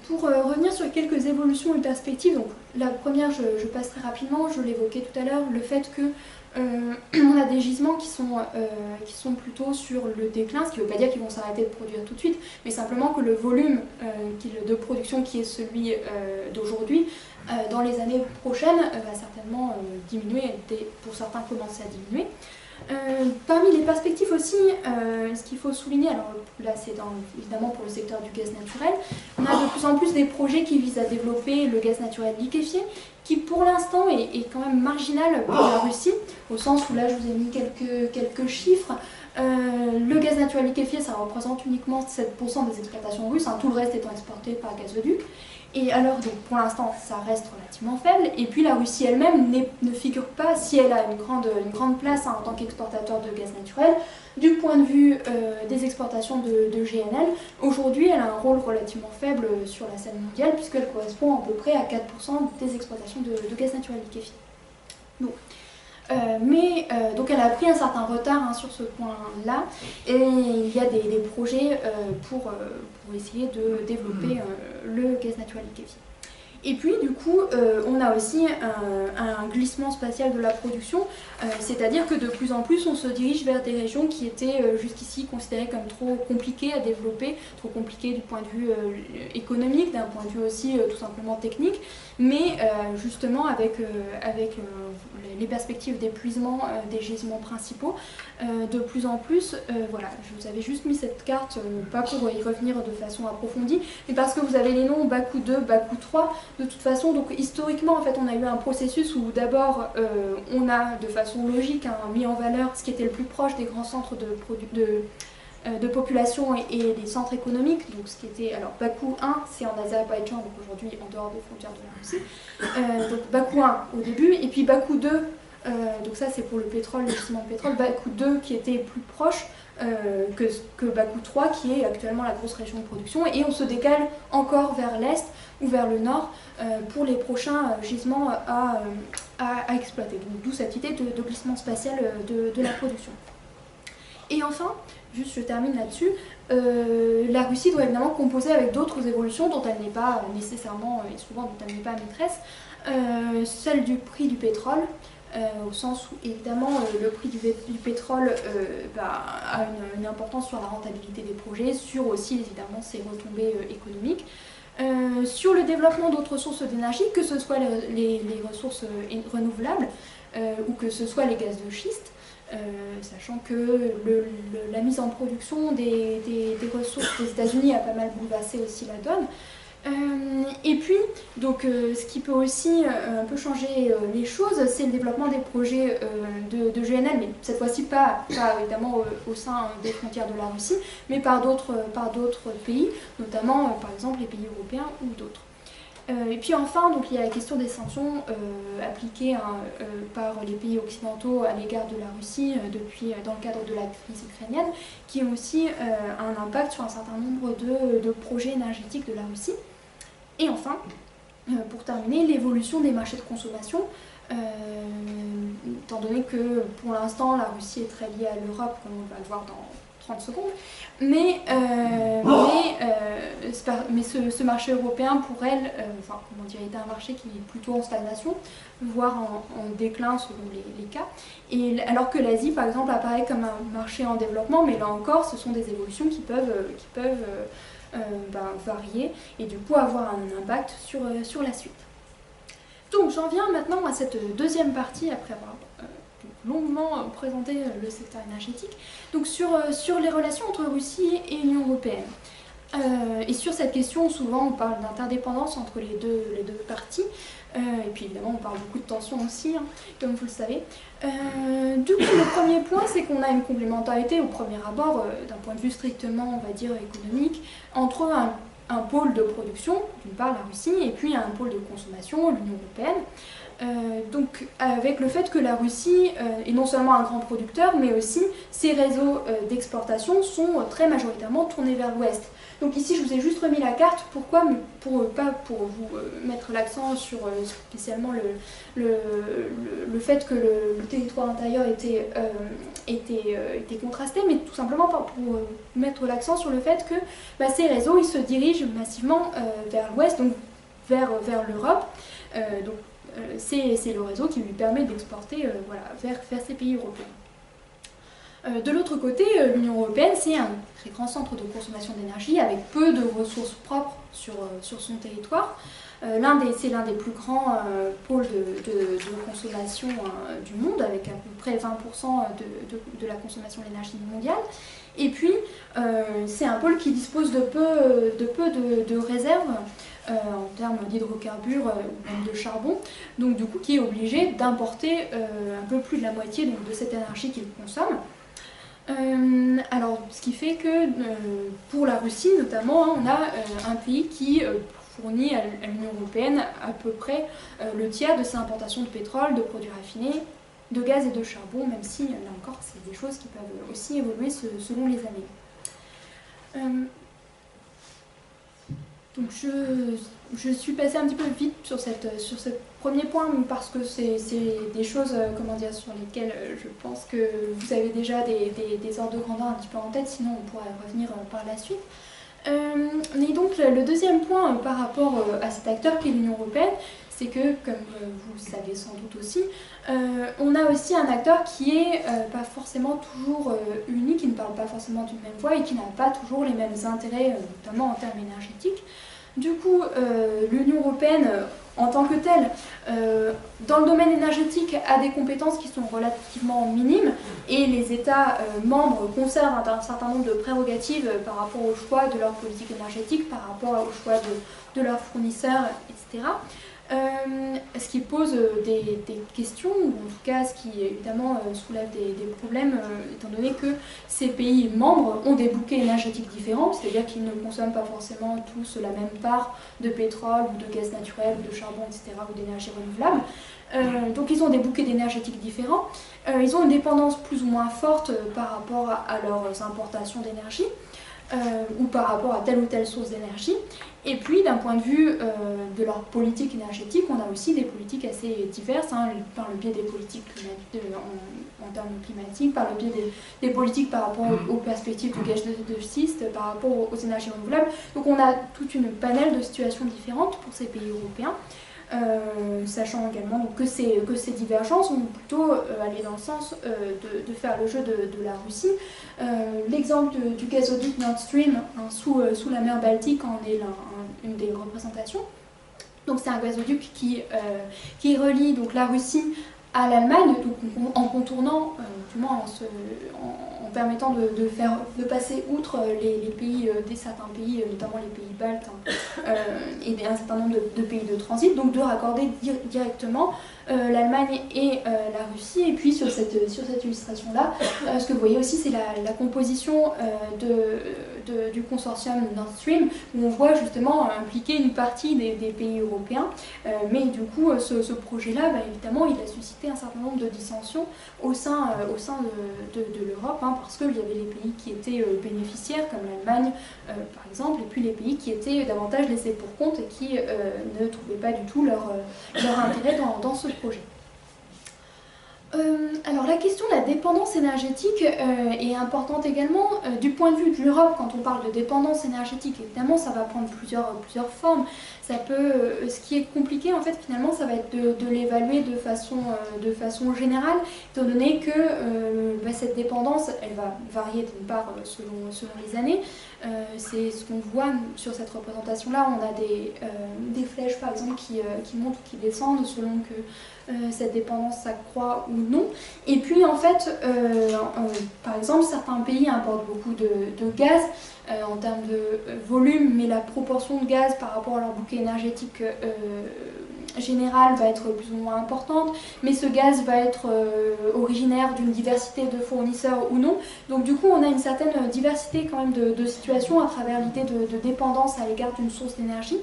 pour revenir sur quelques évolutions et perspectives. Donc, la première, je passe très rapidement, je l'évoquais tout à l'heure, le fait que on a des gisements qui sont plutôt sur le déclin, ce qui ne veut pas dire qu'ils vont s'arrêter de produire tout de suite, mais simplement que le volume de production qui est celui d'aujourd'hui, dans les années prochaines, va certainement diminuer, pour certains commencer à diminuer. Parmi les perspectives aussi, ce qu'il faut souligner, alors là c'est évidemment pour le secteur du gaz naturel, on a de plus en plus des projets qui visent à développer le gaz naturel liquéfié, qui pour l'instant est quand même marginal pour la Russie, au sens où là je vous ai mis quelques chiffres. Le gaz naturel liquéfié, ça représente uniquement 7% des exploitations russes, tout le reste étant exporté par gazoduc. Et alors, donc, pour l'instant, ça reste relativement faible. Et puis la Russie elle-même ne figure pas, si elle a une grande place en tant qu'exportateur de gaz naturel, du point de vue des exportations de GNL. Aujourd'hui, elle a un rôle relativement faible sur la scène mondiale, puisqu'elle correspond à peu près à 4% des exploitations de gaz naturel liquéfié. Donc, donc elle a pris un certain retard sur ce point-là, et il y a des projets pour essayer de développer le gaz naturel liquéfié. Et puis du coup, on a aussi un glissement spatial de la production, c'est-à-dire que de plus en plus on se dirige vers des régions qui étaient jusqu'ici considérées comme trop compliquées à développer, trop compliquées du point de vue économique, d'un point de vue aussi tout simplement technique, mais justement avec les perspectives d'épuisement des gisements principaux, de plus en plus, voilà, je vous avais juste mis cette carte, pas pour y revenir de façon approfondie, mais parce que vous avez les noms Bakou 2, Bakou 3, de toute façon, donc historiquement en fait on a eu un processus où d'abord on a de façon logique mis en valeur ce qui était le plus proche des grands centres de population et des centres économiques, donc ce qui était, alors Bakou 1 c'est en Azerbaïdjan, donc aujourd'hui en dehors des frontières de la Russie, donc Bakou 1 au début, et puis Bakou 2 Donc ça c'est pour le pétrole, le gisement de pétrole. Bakou 2 qui était plus proche que Bakou 3 qui est actuellement la grosse région de production. Et on se décale encore vers l'est ou vers le nord pour les prochains gisements à exploiter. D'où cette idée de glissement spatial de la production. Et enfin, juste je termine là-dessus, la Russie doit évidemment composer avec d'autres évolutions dont elle n'est pas nécessairement, et souvent dont elle n'est pas maîtresse, celle du pétrole, au sens où évidemment le prix du pétrole a une importance sur la rentabilité des projets, sur aussi évidemment ses retombées économiques, sur le développement d'autres sources d'énergie, que ce soit les ressources renouvelables ou que ce soit les gaz de schiste. Sachant que la mise en production des ressources des États-Unis a pas mal bouleversé aussi la donne. Et puis, donc, ce qui peut aussi un peu changer les choses, c'est le développement des projets de GNL, mais cette fois-ci pas évidemment au sein des frontières de la Russie, mais par d'autres pays, notamment par exemple les pays européens ou d'autres. Et puis enfin, donc, il y a la question des sanctions appliquées par les pays occidentaux à l'égard de la Russie dans le cadre de la crise ukrainienne, qui ont aussi un impact sur un certain nombre de projets énergétiques de la Russie. Et enfin, pour terminer, l'évolution des marchés de consommation, étant donné que pour l'instant la Russie est très liée à l'Europe, comme on va le voir dans 30 secondes, mais ce marché européen, pour elle, est un marché qui est plutôt en stagnation, voire en déclin selon les cas. Et alors que l'Asie, par exemple, apparaît comme un marché en développement, mais là encore, ce sont des évolutions qui peuvent varier et du coup avoir un impact sur la suite. Donc j'en viens maintenant à cette deuxième partie, après avoir longuement présenté le secteur énergétique, donc sur les relations entre Russie et Union européenne. Et sur cette question, souvent on parle d'interdépendance entre les deux parties, et puis évidemment on parle beaucoup de tensions aussi, hein, comme vous le savez. Du coup, le premier point, c'est qu'on a une complémentarité au premier abord, d'un point de vue strictement, on va dire, économique, entre un pôle de production, d'une part la Russie, et puis un pôle de consommation, l'Union européenne. Donc avec le fait que la Russie est non seulement un grand producteur, mais aussi ses réseaux d'exportation sont très majoritairement tournés vers l'ouest. Donc ici je vous ai juste remis la carte, pourquoi? Pas pour vous mettre l'accent sur spécialement le fait que le territoire intérieur était contrasté, mais tout simplement pour mettre l'accent sur le fait que ces réseaux ils se dirigent massivement vers l'ouest, donc vers l'Europe. C'est le réseau qui lui permet d'exporter vers ces pays européens. De l'autre côté, l'Union européenne, c'est un très grand centre de consommation d'énergie avec peu de ressources propres sur son territoire. C'est l'un des plus grands pôles de consommation du monde, avec à peu près 20% de la consommation d'énergie mondiale. Et puis, c'est un pôle qui dispose de peu de réserves en termes d'hydrocarbures ou même de charbon, donc du coup qui est obligé d'importer un peu plus de la moitié de cette énergie qu'il consomme. Alors, ce qui fait que pour la Russie notamment, on a un pays qui fournit à l'Union européenne à peu près le tiers de ses importations de pétrole, de produits raffinés, de gaz et de charbon, même si là encore c'est des choses qui peuvent aussi évoluer selon les années. Donc je suis passée un petit peu vite sur ce premier point parce que c'est des choses sur lesquelles je pense que vous avez déjà des ordres de grandeur un petit peu en tête, sinon on pourrait revenir par la suite. Et donc le deuxième point par rapport à cet acteur qui est l'Union européenne, c'est que, comme vous le savez sans doute aussi, on a aussi un acteur qui est pas forcément toujours unique, qui ne parle pas forcément d'une même voix et qui n'a pas toujours les mêmes intérêts, notamment en termes énergétiques. Du coup, l'Union européenne, en tant que telle, dans le domaine énergétique, a des compétences qui sont relativement minimes et les États membres conservent un certain nombre de prérogatives par rapport au choix de leur politique énergétique, par rapport au choix de leurs fournisseurs, etc. Ce qui pose des questions, ou en tout cas ce qui évidemment soulève des problèmes, étant donné que ces pays membres ont des bouquets énergétiques différents, c'est-à-dire qu'ils ne consomment pas forcément tous la même part de pétrole ou de gaz naturel, ou de charbon, etc., ou d'énergie renouvelable. Donc ils ont des bouquets d'énergétiques différents, ils ont une dépendance plus ou moins forte par rapport à leurs importations d'énergie, ou par rapport à telle ou telle source d'énergie. Et puis d'un point de vue de leur politique énergétique, on a aussi des politiques assez diverses, hein, par le biais des politiques en termes climatiques, par le biais des politiques par rapport aux perspectives du gaz de schiste, par rapport aux énergies renouvelables. Donc on a toute une panel de situations différentes pour ces pays européens. Sachant également donc, que ces divergences vont plutôt aller dans le sens de faire le jeu de la Russie. L'exemple du gazoduc Nord Stream, hein, sous la mer Baltique en est une des représentations. Donc c'est un gazoduc qui relie donc, la Russie à l'Allemagne, en contournant, du moins en permettant de passer outre les pays, certains pays, notamment les pays baltes, hein, et un certain nombre de pays de transit, donc de raccorder directement l'Allemagne et la Russie. Et puis sur cette illustration-là, ce que vous voyez aussi, c'est la composition du consortium Nord Stream, où on voit justement impliquer une partie des pays européens. Mais du coup, ce projet-là, évidemment, il a suscité un certain nombre de dissensions au sein de l'Europe, hein, parce qu'il y avait les pays qui étaient bénéficiaires, comme l'Allemagne, par exemple, et puis les pays qui étaient davantage laissés pour compte et qui ne trouvaient pas du tout leur intérêt dans ce projet. Alors la question de la dépendance énergétique est importante également du point de vue de l'Europe. Quand on parle de dépendance énergétique, évidemment ça va prendre plusieurs formes. Ce qui est compliqué en fait finalement, ça va être de l'évaluer de façon générale, étant donné que cette dépendance elle va varier d'une part selon les années. C'est ce qu'on voit sur cette représentation là, on a des flèches par exemple qui montent ou qui descendent selon que cette dépendance s'accroît ou non. Et puis en fait, par exemple, certains pays importent beaucoup de gaz en termes de volume, mais la proportion de gaz par rapport à leur bouquet énergétique général va être plus ou moins importante, mais ce gaz va être originaire d'une diversité de fournisseurs ou non. Donc du coup, on a une certaine diversité quand même de situations à travers l'idée de dépendance à l'égard d'une source d'énergie,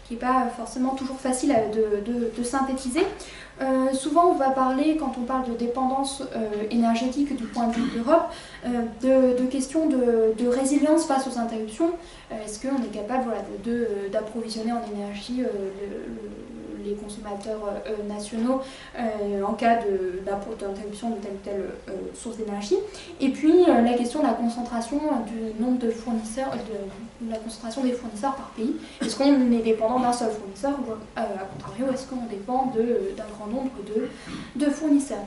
qui n'est pas forcément toujours facile de synthétiser. Souvent, on va parler, quand on parle de dépendance énergétique du point de vue de l'Europe, de questions de résilience face aux interruptions. Est-ce qu'on est capable d'approvisionner en énergie les consommateurs nationaux en cas d'interruption de telle ou telle source d'énergie. Et puis la question de la concentration du nombre de fournisseurs, de la concentration des fournisseurs par pays. Est-ce qu'on est dépendant d'un seul fournisseur ou à contrario, est-ce qu'on dépend d'un grand nombre de fournisseurs?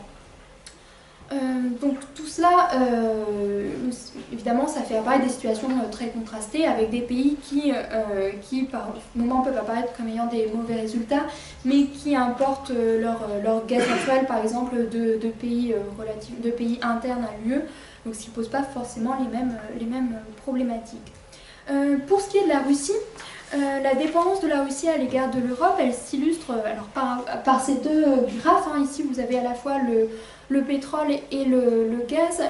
Donc tout cela, évidemment, ça fait apparaître des situations très contrastées avec des pays qui par moment peuvent apparaître comme ayant des mauvais résultats, mais qui importent leur gaz naturel, par exemple, de pays internes à l'UE, donc ce qui ne pose pas forcément les mêmes problématiques. Pour ce qui est de la Russie, la dépendance de la Russie à l'égard de l'Europe, elle s'illustre par ces deux graphes. Hein. Ici, vous avez à la fois le pétrole et le gaz,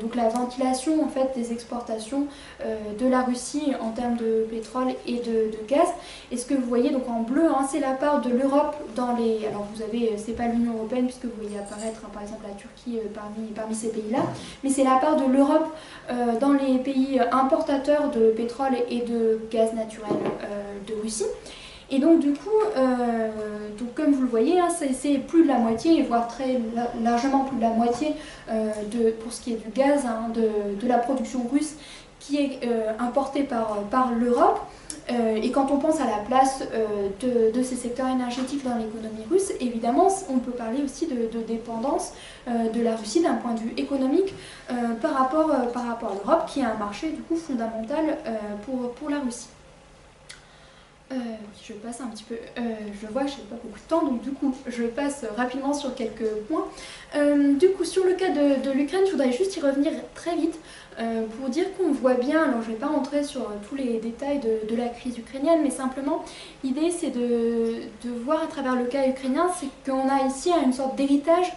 donc la ventilation en fait des exportations de la Russie en termes de pétrole et de gaz. Et ce que vous voyez donc en bleu, hein, c'est la part de l'Europe dans les. Alors vous avez, c'est pas l'Union européenne puisque vous voyez apparaître par exemple la Turquie parmi ces pays-là, mais c'est la part de l'Europe dans les pays importateurs de pétrole et de gaz naturel de Russie. Et donc du coup, comme vous le voyez, hein, c'est plus de la moitié, voire très largement plus de la moitié pour ce qui est du gaz, hein, de la production russe qui est importée par l'Europe. Et quand on pense à la place de ces secteurs énergétiques dans l'économie russe, évidemment, on peut parler aussi de dépendance de la Russie d'un point de vue économique par rapport à l'Europe, qui est un marché du coup fondamental pour la Russie. Je passe un petit peu, je vois que je n'ai pas beaucoup de temps, donc du coup je passe rapidement sur quelques points. Du coup sur le cas de l'Ukraine, je voudrais juste y revenir très vite pour dire qu'on voit bien, alors je ne vais pas rentrer sur tous les détails de la crise ukrainienne, mais simplement l'idée c'est de voir à travers le cas ukrainien, c'est qu'on a ici une sorte d'héritage,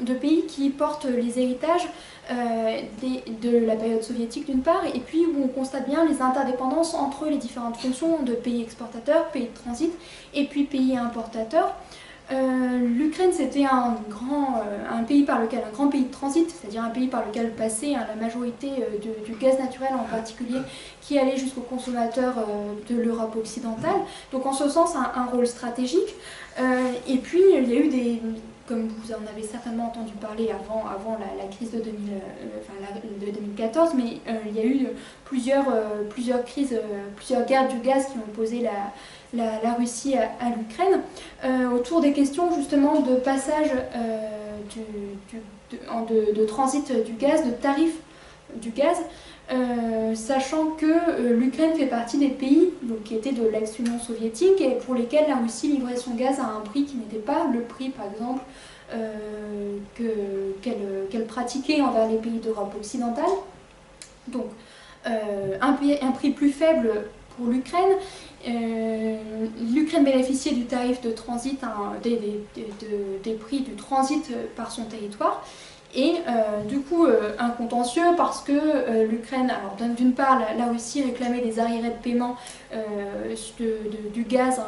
de pays qui portent les héritages de la période soviétique d'une part, et puis où on constate bien les interdépendances entre les différentes fonctions de pays exportateurs, pays de transit, et puis pays importateurs. L'Ukraine, c'était un pays un grand pays de transit, c'est-à-dire un pays par lequel passait la majorité du gaz naturel en particulier, qui allait jusqu'aux consommateurs de l'Europe occidentale. Donc en ce sens, un rôle stratégique. Et puis il y a eu comme vous en avez certainement entendu parler avant la crise de 2014, mais il y a eu plusieurs crises, plusieurs guerres du gaz qui ont opposé la Russie à l'Ukraine, autour des questions justement de passage de transit du gaz, de tarifs du gaz, sachant que l'Ukraine fait partie des pays qui étaient de l'ex-Union soviétique et pour lesquels la Russie livrait son gaz à un prix qui n'était pas le prix, par exemple, qu'elle pratiquait envers les pays d'Europe occidentale. Donc, un prix plus faible pour l'Ukraine. L'Ukraine bénéficiait du tarif de transit, des prix du transit par son territoire. Et du coup, un contentieux parce que l'Ukraine, alors d'une part, la Russie réclamait des arriérés de paiement du gaz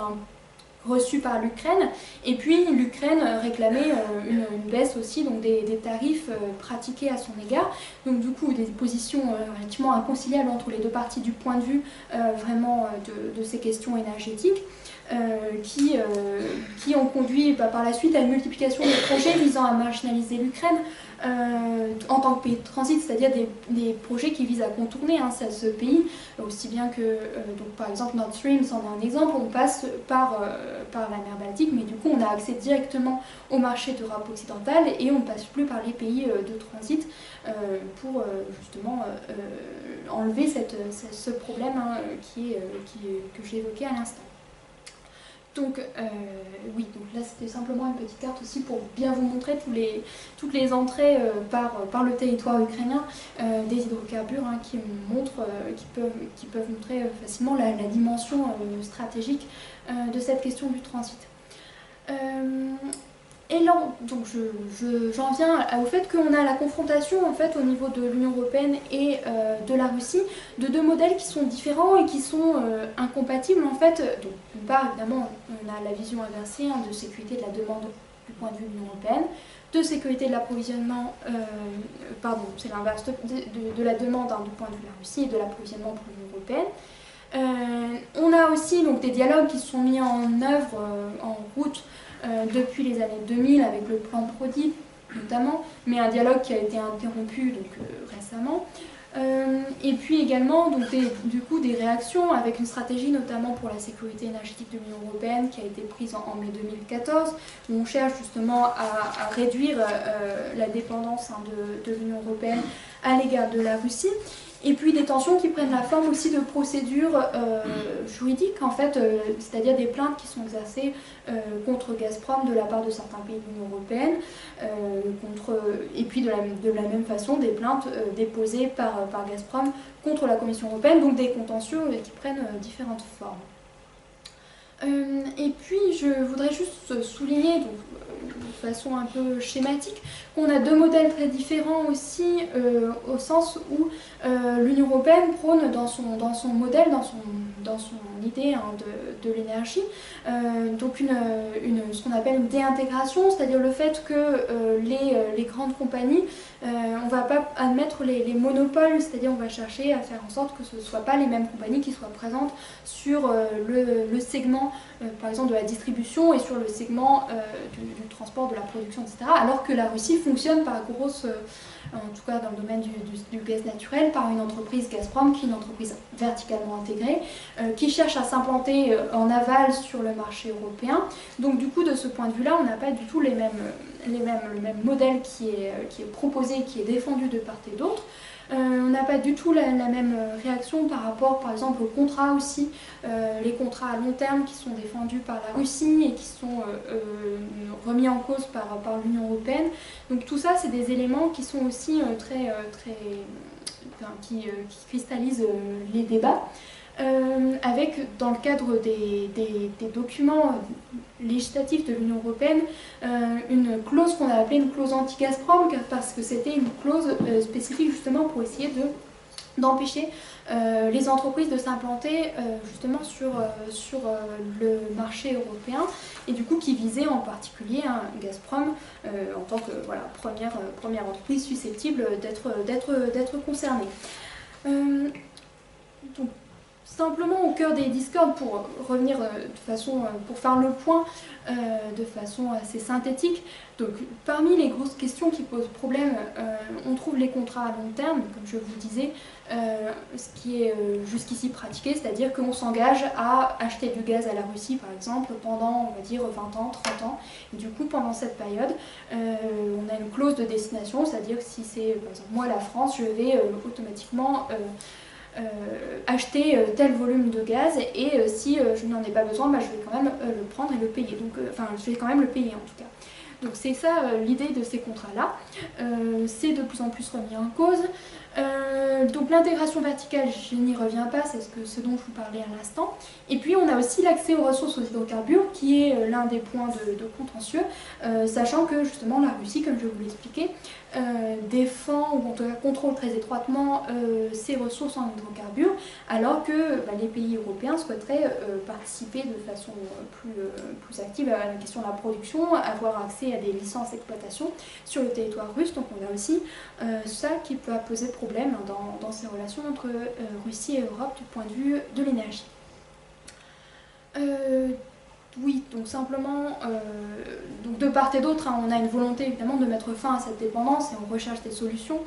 reçu par l'Ukraine, et puis l'Ukraine réclamait une baisse aussi donc des tarifs pratiqués à son égard. Donc du coup, des positions relativement inconciliables entre les deux parties du point de vue vraiment de ces questions énergétiques. Qui ont conduit par la suite à une multiplication de projets visant à marginaliser l'Ukraine en tant que pays de transit, c'est-à-dire des projets qui visent à contourner ce pays, aussi bien que, donc, par exemple, Nord Stream, c'en est un exemple, on passe par la mer Baltique, mais du coup on a accès directement au marché d'Europe occidentale et on ne passe plus par les pays de transit pour justement enlever ce problème que j'évoquais à l'instant. Donc oui, donc là c'était simplement une petite carte aussi pour bien vous montrer toutes les entrées par le territoire ukrainien des hydrocarbures qui peuvent montrer facilement la dimension stratégique de cette question du transit. Et là, donc j'en viens au fait qu'on a la confrontation en fait au niveau de l'Union européenne et de la Russie de deux modèles qui sont différents et qui sont incompatibles en fait. Donc d'une part évidemment on a la vision inversée de sécurité de la demande du point de vue de l'Union européenne, de sécurité de l'approvisionnement, c'est l'inverse de la demande du point de vue de la Russie et de l'approvisionnement pour l'Union européenne. On a aussi donc des dialogues qui sont mis en œuvre, en route depuis les années 2000 avec le plan Prodi notamment, mais un dialogue qui a été interrompu récemment. Et puis également donc des réactions avec une stratégie notamment pour la sécurité énergétique de l'Union européenne qui a été prise en mai 2014, où on cherche justement à réduire la dépendance de l'Union européenne à l'égard de la Russie. Et puis des tensions qui prennent la forme aussi de procédures juridiques, en fait, c'est-à-dire des plaintes qui sont exercées contre Gazprom de la part de certains pays de l'Union européenne, et puis de la même façon des plaintes déposées par Gazprom contre la Commission européenne, donc des contentieux qui prennent différentes formes. Et puis je voudrais juste souligner, de façon un peu schématique, qu'on a deux modèles très différents aussi, au sens où l'Union européenne prône dans son modèle, dans son idée de l'énergie, donc ce qu'on appelle une déintégration, c'est-à-dire le fait que les grandes compagnies, on ne va pas admettre les monopoles, c'est-à-dire on va chercher à faire en sorte que ce ne soient pas les mêmes compagnies qui soient présentes sur le segment, par exemple, de la distribution et sur le segment du transport, de la production, etc. Alors que la Russie fonctionne par en tout cas dans le domaine du gaz naturel, par une entreprise Gazprom, qui est une entreprise verticalement intégrée, qui cherche à s'implanter en aval sur le marché européen. Donc du coup, de ce point de vue-là, on n'a pas du tout le même modèle qui est proposé, qui est défendu de part et d'autre. On n'a pas du tout la même réaction par rapport, par exemple, aux contrats aussi, les contrats à long terme qui sont défendus par la Russie et qui sont remis en cause par l'Union européenne. Donc tout ça, c'est des éléments qui sont aussi qui cristallisent les débats. Avec, dans le cadre des documents législatifs de l'Union européenne, une clause qu'on a appelée une clause anti-Gazprom, parce que c'était une clause spécifique justement pour essayer d'empêcher les entreprises de s'implanter justement sur le marché européen, et du coup qui visait en particulier Gazprom en tant que première entreprise susceptible d'être concernée. Donc, simplement au cœur des discordes, pour revenir pour faire le point de façon assez synthétique, donc parmi les grosses questions qui posent problème, on trouve les contrats à long terme, comme je vous disais, ce qui est jusqu'ici pratiqué, c'est-à-dire qu'on s'engage à acheter du gaz à la Russie par exemple pendant, on va dire, 20 ans, 30 ans, et du coup pendant cette période, on a une clause de destination, c'est-à-dire que si c'est par exemple moi la France, je vais automatiquement acheter tel volume de gaz, et si je n'en ai pas besoin, je vais quand même le prendre et le payer. Donc, je vais quand même le payer en tout cas. Donc c'est ça l'idée de ces contrats-là. C'est de plus en plus remis en cause. Donc l'intégration verticale, je n'y reviens pas, c'est ce dont je vous parlais à l'instant. Et puis on a aussi l'accès aux ressources aux hydrocarbures, qui est l'un des points de contentieux, sachant que justement la Russie, comme je vous l'expliquais, défend, ou en tout cas contrôle très étroitement ses ressources en hydrocarbures, alors que les pays européens souhaiteraient participer de façon plus active à la question de la production, avoir accès à des licences d'exploitation sur le territoire russe. Donc on a aussi ça qui peut poser problème dans ces relations entre Russie et Europe du point de vue de l'énergie. Oui, donc simplement, donc de part et d'autre, on a une volonté évidemment de mettre fin à cette dépendance, et on recherche des solutions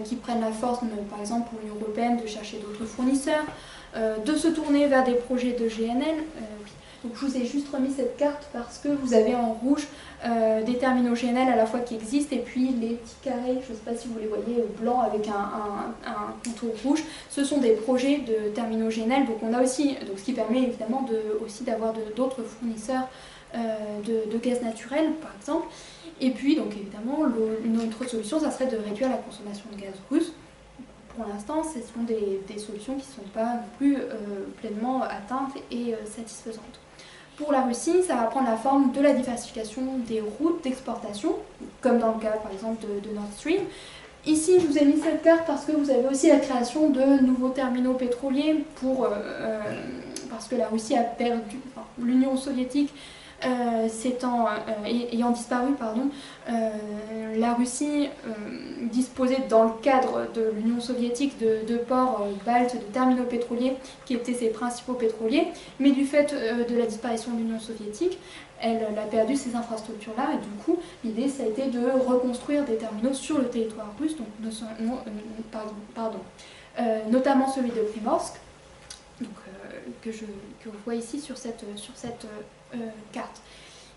qui prennent la force, par exemple pour l'Union européenne, de chercher d'autres fournisseurs, de se tourner vers des projets de GNL. Donc je vous ai juste remis cette carte parce que vous avez en rouge des terminaux GNL à la fois qui existent, et puis les petits carrés, je ne sais pas si vous les voyez, blancs avec un contour rouge, ce sont des projets de terminaux GNL. Donc on a aussi, ce qui permet évidemment aussi d'avoir d'autres fournisseurs de gaz naturel par exemple. Et puis donc évidemment une autre solution, ça serait de réduire la consommation de gaz russe. Pour l'instant, ce sont des solutions qui ne sont pas non plus pleinement atteintes et satisfaisantes. Pour la Russie, ça va prendre la forme de la diversification des routes d'exportation, comme dans le cas par exemple de Nord Stream. Ici, je vous ai mis cette carte parce que vous avez aussi la création de nouveaux terminaux pétroliers parce que la Russie a perdu, l'Union soviétique ayant disparu, la Russie disposait dans le cadre de l'Union soviétique de ports baltes, de terminaux pétroliers qui étaient ses principaux pétroliers, mais du fait de la disparition de l'Union soviétique, elle a perdu ces infrastructures-là, et du coup l'idée ça a été de reconstruire des terminaux sur le territoire russe, donc notamment celui de Primorsk, donc, que vous voyez ici sur cette carte.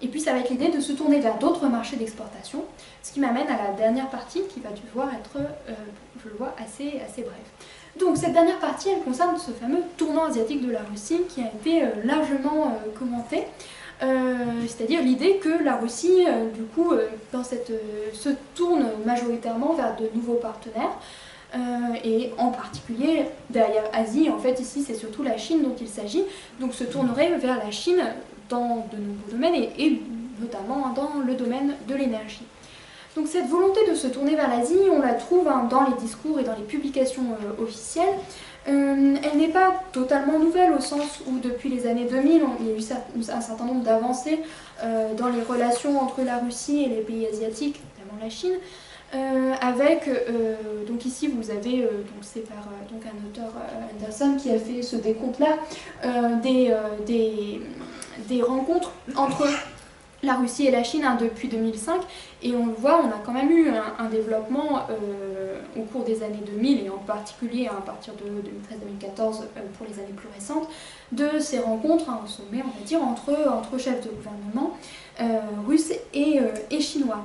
Et puis ça va être l'idée de se tourner vers d'autres marchés d'exportation, ce qui m'amène à la dernière partie qui va devoir être, je le vois, assez brève. Donc cette dernière partie, elle concerne ce fameux tournant asiatique de la Russie qui a été largement commenté, c'est-à-dire l'idée que la Russie, du coup, se tourne majoritairement vers de nouveaux partenaires, et en particulier derrière Asie. En fait ici c'est surtout la Chine dont il s'agit, donc se tournerait vers la Chine dans de nombreux domaines, et notamment dans le domaine de l'énergie. Donc cette volonté de se tourner vers l'Asie, on la trouve dans les discours et dans les publications officielles. Elle n'est pas totalement nouvelle, au sens où depuis les années 2000, il y a eu un certain nombre d'avancées dans les relations entre la Russie et les pays asiatiques, notamment la Chine. Donc ici vous avez, c'est par un auteur Anderson qui a fait ce décompte-là, des rencontres entre la Russie et la Chine depuis 2005, et on le voit, on a quand même eu un développement au cours des années 2000, et en particulier à partir de 2013-2014 pour les années plus récentes, de ces rencontres au sommet, on va dire, entre chefs de gouvernement russes et chinois.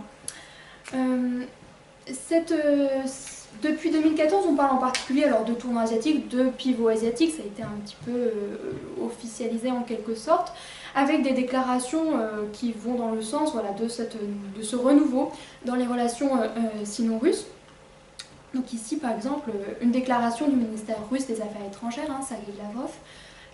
Depuis 2014, on parle en particulier alors de tournant asiatique, de pivot asiatique, ça a été un petit peu officialisé en quelque sorte, avec des déclarations qui vont dans le sens voilà, de ce renouveau dans les relations sino-russes. Donc ici, par exemple, une déclaration du ministère russe des Affaires étrangères, Sergei Lavrov,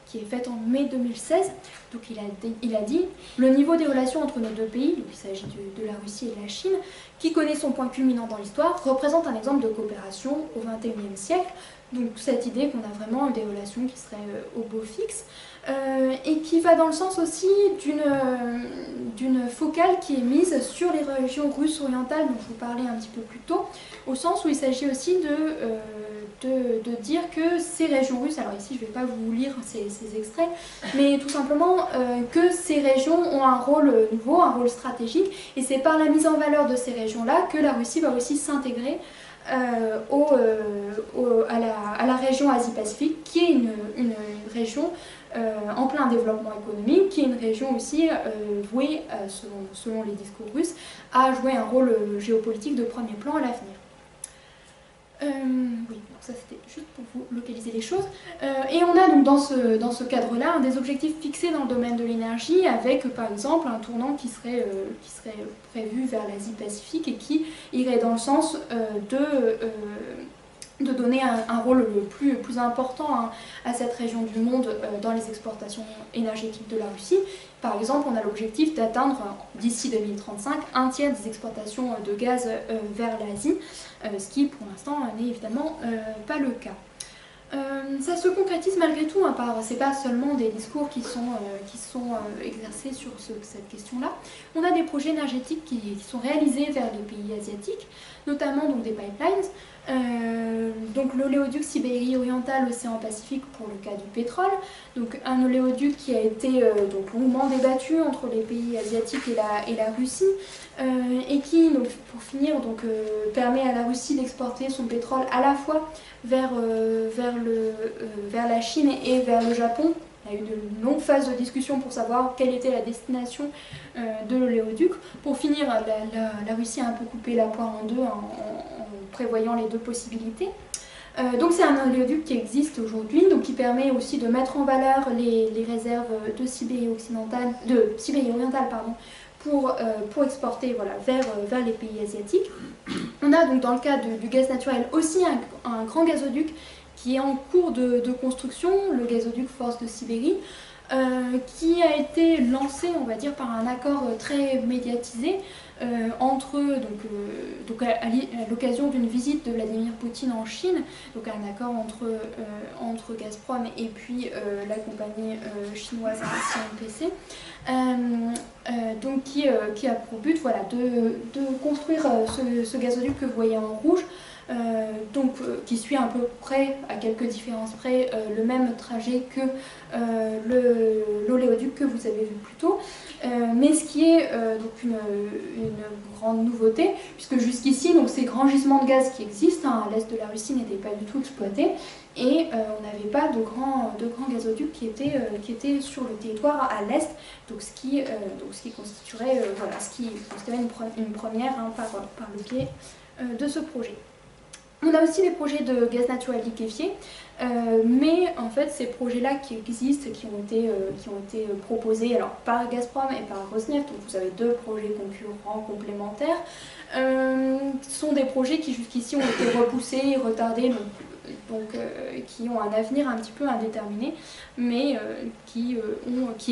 qui est faite en mai 2016. Donc il a dit « Le niveau des relations entre nos deux pays, donc il s'agit de la Russie et de la Chine, qui connaît son point culminant dans l'histoire, représente un exemple de coopération au XXIe siècle. » Donc cette idée qu'on a vraiment des relations qui seraient au beau fixe, et qui va dans le sens aussi d'une focale qui est mise sur les régions russes orientales dont je vous parlais un petit peu plus tôt, au sens où il s'agit aussi de dire que ces régions russes, alors ici je ne vais pas vous lire ces extraits, mais tout simplement que ces régions ont un rôle nouveau, un rôle stratégique, et c'est par la mise en valeur de ces régions-là que la Russie va aussi s'intégrer à la région Asie-Pacifique, qui est une région en plein développement économique, qui est une région aussi vouée, selon les discours russes, à jouer un rôle géopolitique de premier plan à l'avenir. Oui, donc ça c'était juste pour vous localiser les choses. Et on a donc dans ce cadre-là des objectifs fixés dans le domaine de l'énergie avec par exemple un tournant qui serait prévu vers l'Asie-Pacifique et qui irait dans le sens de donner un rôle plus important à cette région du monde dans les exportations énergétiques de la Russie. Par exemple, on a l'objectif d'atteindre d'ici 2035 un tiers des exportations de gaz vers l'Asie, ce qui pour l'instant n'est évidemment pas le cas. Ça se concrétise malgré tout, c'est pas seulement des discours qui sont exercés sur cette question-là. On a des projets énergétiques qui sont réalisés vers les pays asiatiques, notamment donc, des pipelines. Donc l'oléoduc Sibérie orientale océan Pacifique pour le cas du pétrole, donc un oléoduc qui a été donc longuement débattu entre les pays asiatiques et la Russie, et qui, donc, pour finir, donc, permet à la Russie d'exporter son pétrole à la fois vers la Chine et vers le Japon. Il y a eu de longues phases de discussion pour savoir quelle était la destination de l'oléoduc. Pour finir, la Russie a un peu coupé la poire en deux en prévoyant les deux possibilités. Donc c'est un oléoduc qui existe aujourd'hui, donc qui permet aussi de mettre en valeur les réserves de Sibérie orientale pour exporter voilà, vers les pays asiatiques. On a donc dans le cas du gaz naturel aussi un grand gazoduc qui est en cours de construction, le gazoduc Force de Sibérie, qui a été lancé, on va dire, par un accord très médiatisé entre, donc à l'occasion d'une visite de Vladimir Poutine en Chine, donc un accord entre Gazprom et puis la compagnie chinoise CNPC, donc qui a pour but voilà, de construire ce gazoduc que vous voyez en rouge, qui suit à peu près, à quelques différences près, le même trajet que l'oléoduc que vous avez vu plus tôt, mais ce qui est donc une grande nouveauté, puisque jusqu'ici, ces grands gisements de gaz qui existent à l'est de la Russie n'étaient pas du tout exploités, et on n'avait pas de grands gazoducs qui étaient sur le territoire à l'est, donc ce qui constituerait une première par le biais de ce projet. On a aussi des projets de gaz naturel liquéfié, mais en fait ces projets-là qui existent, qui ont été proposés alors, par Gazprom et par Rosneft, donc vous avez deux projets concurrents complémentaires, sont des projets qui jusqu'ici ont été repoussés, retardés, qui ont un avenir un petit peu indéterminé, mais qui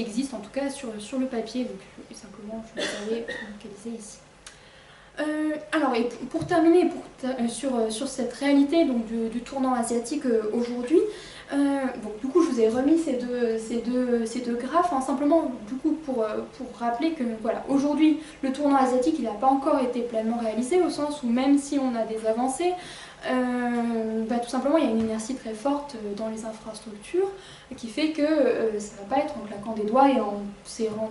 existent en tout cas sur le papier, donc simplement je les avais localisés ici. Alors, et pour terminer sur cette réalité donc, du tournant asiatique aujourd'hui, du coup je vous ai remis ces deux graphes, simplement du coup pour rappeler que voilà, aujourd'hui le tournant asiatique il n'a pas encore été pleinement réalisé, au sens où même si on a des avancées, tout simplement il y a une inertie très forte dans les infrastructures qui fait que ça ne va pas être en claquant des doigts et en serrant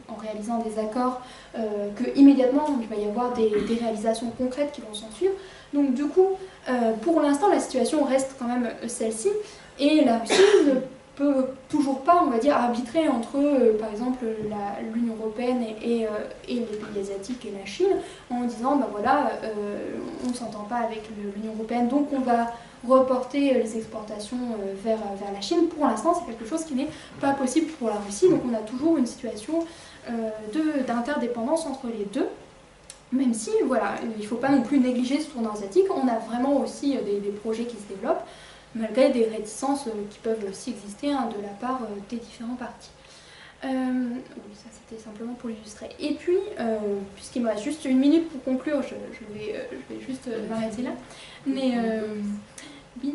en réalisant des accords que immédiatement il va y avoir des réalisations concrètes qui vont s'en suivre. Donc du coup, pour l'instant la situation reste quand même celle-ci et la Russie peut toujours pas, on va dire, arbitrer entre, par exemple, l'Union européenne et les pays asiatiques et la Chine, en disant, ben voilà, on ne s'entend pas avec l'Union européenne, donc on va reporter les exportations vers la Chine. Pour l'instant, c'est quelque chose qui n'est pas possible pour la Russie, donc on a toujours une situation d'interdépendance entre les deux. Même si, voilà, il ne faut pas non plus négliger ce tournant asiatique, on a vraiment aussi des projets qui se développent, malgré des réticences qui peuvent aussi exister de la part des différents partis. Oui, ça c'était simplement pour l'illustrer. Et puis, puisqu'il me reste juste une minute pour conclure, je vais juste m'arrêter là. Mais oui,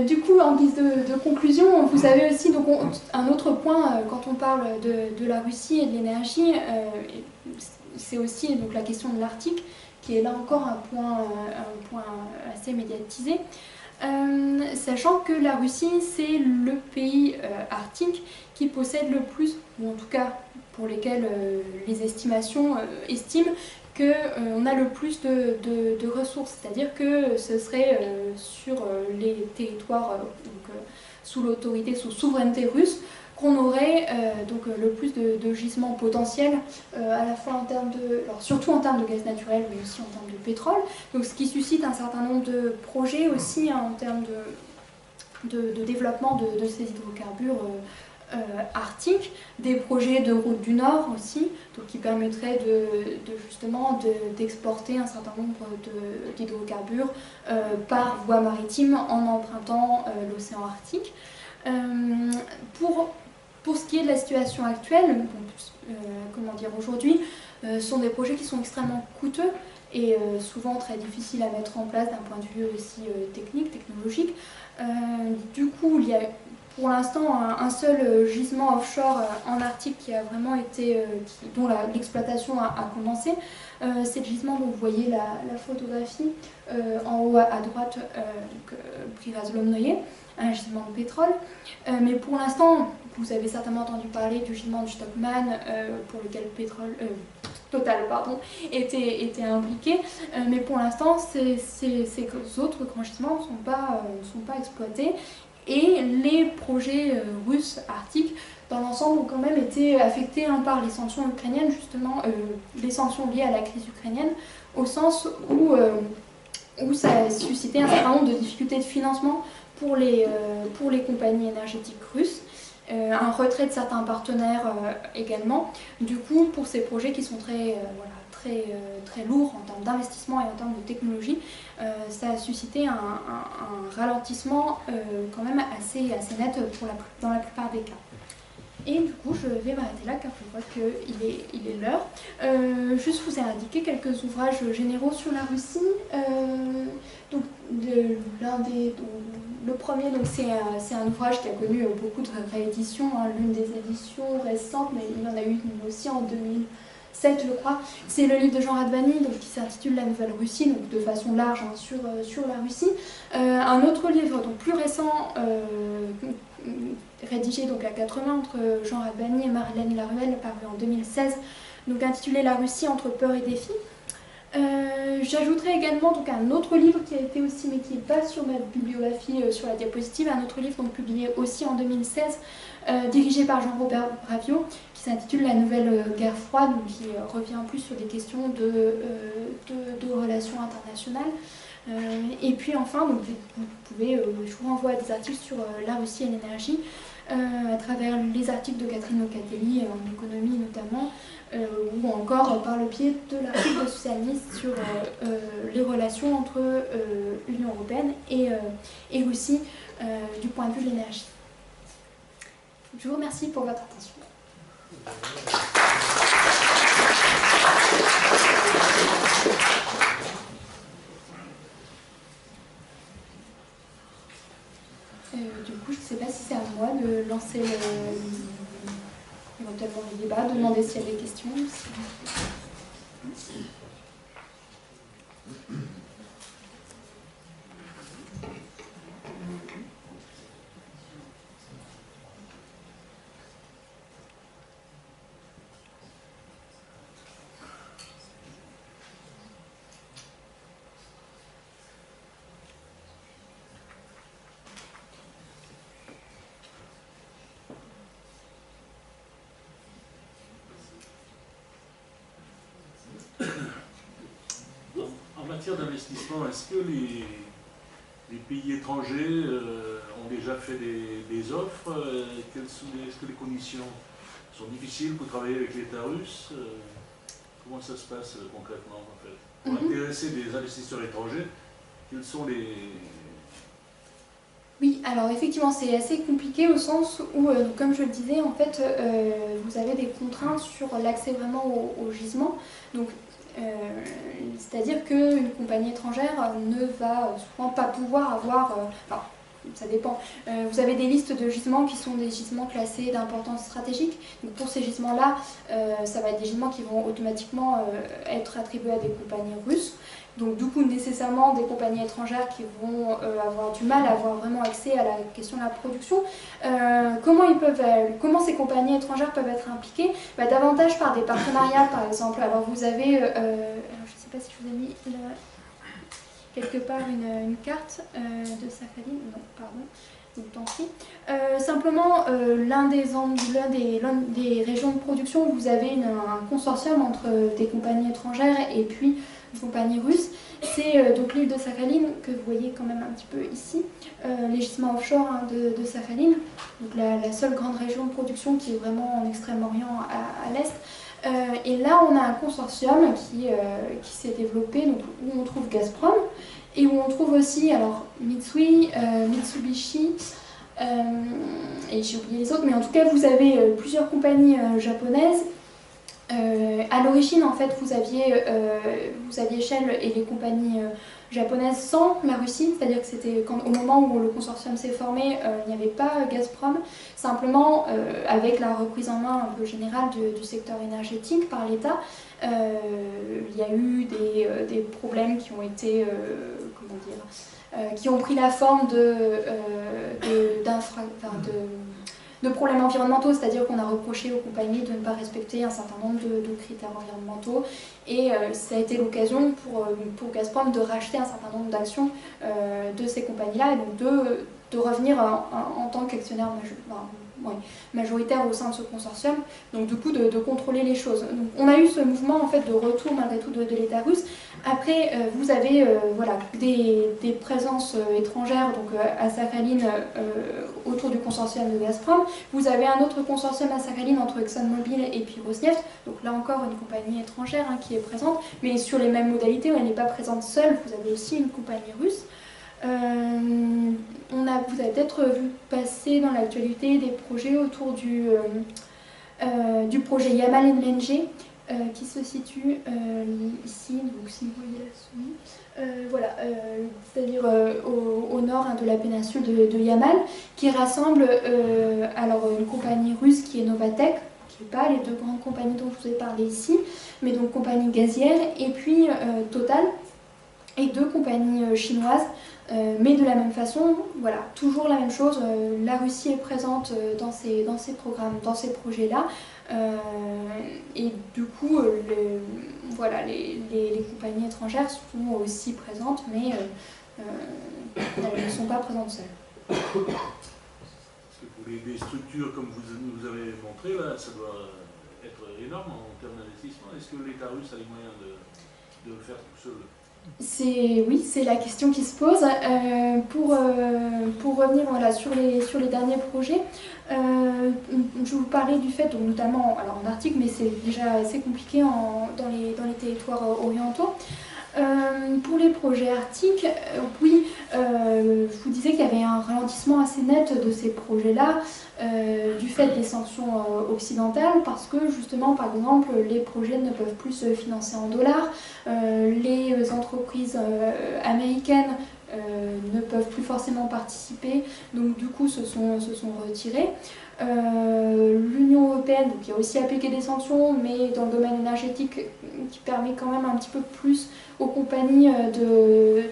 du coup, en guise de conclusion, vous avez aussi donc, un autre point quand on parle de la Russie et de l'énergie, c'est aussi donc, la question de l'Arctique, qui est là encore un point assez médiatisé. Sachant que la Russie, c'est le pays arctique qui possède le plus, ou en tout cas pour lesquels les estimations estiment qu'on a le plus de ressources, c'est-à-dire que ce serait sur les territoires sous l'autorité, sous souveraineté russe, qu'on aurait donc le plus de gisements potentiels, à la fois en termes alors surtout en termes de gaz naturel, mais aussi en termes de pétrole. Donc ce qui suscite un certain nombre de projets aussi en termes de développement de ces hydrocarbures arctiques, des projets de route du Nord aussi, donc qui permettraient justement d'exporter un certain nombre d'hydrocarbures par voie maritime en empruntant l'océan Arctique. Pour ce qui est de la situation actuelle, comment dire, aujourd'hui, sont des projets qui sont extrêmement coûteux et souvent très difficiles à mettre en place d'un point de vue aussi technique, technologique. Du coup, il y a pour l'instant un seul gisement offshore en Arctique qui a vraiment été, dont l'exploitation a commencé. C'est le gisement dont vous voyez la photographie en haut à droite, Prirazlomnoye, un gisement de pétrole. Mais pour l'instant, vous avez certainement entendu parler du gisement de Stockman pour lequel Total était impliqué. Mais pour l'instant, ces autres grands gisements ne sont pas exploités. Et les projets russes arctiques, dans l'ensemble, ont quand même été affectés par les sanctions ukrainiennes, justement, les sanctions liées à la crise ukrainienne, au sens où ça a suscité un certain nombre de difficultés de financement pour les compagnies énergétiques russes, un retrait de certains partenaires également. Du coup, pour ces projets qui sont très lourds en termes d'investissement et en termes de technologie, ça a suscité un ralentissement quand même assez net dans la plupart des cas. Et du coup, je vais m'arrêter là car je vois qu'il est l'heure. Juste vous ai indiqué quelques ouvrages généraux sur la Russie. Donc, le premier, c'est un ouvrage qui a connu beaucoup de rééditions, l'une des éditions récentes, mais il y en a eu une aussi en 2007, je crois. C'est le livre de Jean Radvany, qui s'intitule La Nouvelle Russie, donc de façon large sur la Russie. Un autre livre, donc plus récent, rédigé donc à quatre mains entre Jean Radvany et Marie-Hélène Laruelle, paru en 2016, donc intitulé La Russie entre peur et défi. J'ajouterai également donc un autre livre qui a été aussi, mais qui n'est pas sur ma bibliographie sur la diapositive, un autre livre donc publié aussi en 2016, dirigé par Jean-Robert Bravio, qui s'intitule La Nouvelle Guerre froide, donc qui revient en plus sur des questions de relations internationales. Et puis enfin, donc, je vous renvoie à des articles sur la Russie et l'énergie, à travers les articles de Catherine Locatelli en économie notamment, ou encore par le biais de l'article de Susanne sur les relations entre l'Union européenne et Russie du point de vue de l'énergie. Je vous remercie pour votre attention. Du coup, je ne sais pas si c'est à moi de lancer éventuellement le débat, de demander s'il y a des questions. En matière d'investissement, est-ce que les pays étrangers ont déjà fait des offres? Est-ce que les conditions sont difficiles pour travailler avec l'État russe? Comment ça se passe concrètement en fait? Pour intéresser des investisseurs étrangers, quels sont les... Oui, alors effectivement c'est assez compliqué au sens où, comme je le disais, en fait, vous avez des contraintes sur l'accès vraiment au gisement. Donc, c'est-à-dire qu'une compagnie étrangère ne va souvent pas pouvoir avoir... enfin, ça dépend. Vous avez des listes de gisements qui sont des gisements classés d'importance stratégique. Donc pour ces gisements-là, ça va être des gisements qui vont automatiquement être attribués à des compagnies russes. Donc du coup, nécessairement, des compagnies étrangères qui vont avoir du mal à avoir vraiment accès à la question de la production. Comment ces compagnies étrangères peuvent être impliquées? Davantage par des partenariats, par exemple. Alors vous avez, alors, je ne sais pas si je vous ai mis quelque part une carte de Sakhalin. Non, pardon. Tant pis. Simplement, l'un des régions de production, vous avez un consortium entre des compagnies étrangères et puis une compagnie russe. C'est donc l'île de Sakhalin que vous voyez quand même un petit peu ici, les gisements offshore de Sakhalin, donc la seule grande région de production qui est vraiment en Extrême-Orient à l'est. Et là, on a un consortium qui s'est développé, donc, où on trouve Gazprom, et où on trouve aussi alors, Mitsui, Mitsubishi, et j'ai oublié les autres, mais en tout cas, vous avez plusieurs compagnies japonaises. À l'origine, en fait, vous aviez Shell et les compagnies japonaises sans la Russie, c'est-à-dire que c'était au moment où le consortium s'est formé, il n'y avait pas Gazprom. Simplement, avec la reprise en main un peu générale du secteur énergétique par l'État, il y a eu des problèmes qui ont été, comment dire, qui ont pris la forme de problèmes environnementaux, c'est-à-dire qu'on a reproché aux compagnies de ne pas respecter un certain nombre de critères environnementaux, et ça a été l'occasion pour Gazprom de racheter un certain nombre d'actions de ces compagnies-là, et donc de revenir en tant qu'actionnaire majoritaire au sein de ce consortium, donc du coup de contrôler les choses. Donc, on a eu ce mouvement en fait de retour malgré tout de l'État russe. Après, vous avez voilà, des présences étrangères donc, à Sakhalin autour du consortium de Gazprom. Vous avez un autre consortium à Sakhalin entre ExxonMobil et puis Rosneft. Donc là encore une compagnie étrangère qui est présente, mais sur les mêmes modalités, elle n'est pas présente seule. Vous avez aussi une compagnie russe. Vous avez peut-être vu passer dans l'actualité des projets autour du projet Yamal LNG qui se situe ici, donc si vous voyez la souris, voilà, c'est-à-dire au nord de la péninsule de Yamal, qui rassemble alors une compagnie russe qui est Novatek, qui n'est pas les deux grandes compagnies dont je vous ai parlé ici, mais donc compagnie gazière, et puis Total, et deux compagnies chinoises. Mais de la même façon, voilà, toujours la même chose, la Russie est présente dans ces programmes, dans ces projets-là, et du coup, voilà, les compagnies étrangères sont aussi présentes, mais elles ne sont pas présentes seules. Parce que pour des structures comme vous nous avez montré, là, ça doit être énorme en termes d'investissement. Est-ce que l'État russe a les moyens de le faire tout seul? Oui, c'est la question qui se pose. Pour revenir voilà, sur les derniers projets, je vous parlais du fait, donc notamment alors en Arctique, mais c'est déjà assez compliqué dans les territoires orientaux. Pour les projets arctiques, oui, je vous disais qu'il y avait un ralentissement assez net de ces projets-là du fait des sanctions occidentales, parce que justement, par exemple, les projets ne peuvent plus se financer en dollars, les entreprises américaines ne peuvent plus forcément participer, donc du coup se sont retirées. L'Union européenne, qui a aussi appliqué des sanctions, mais dans le domaine énergétique, qui permet quand même un petit peu plus aux compagnies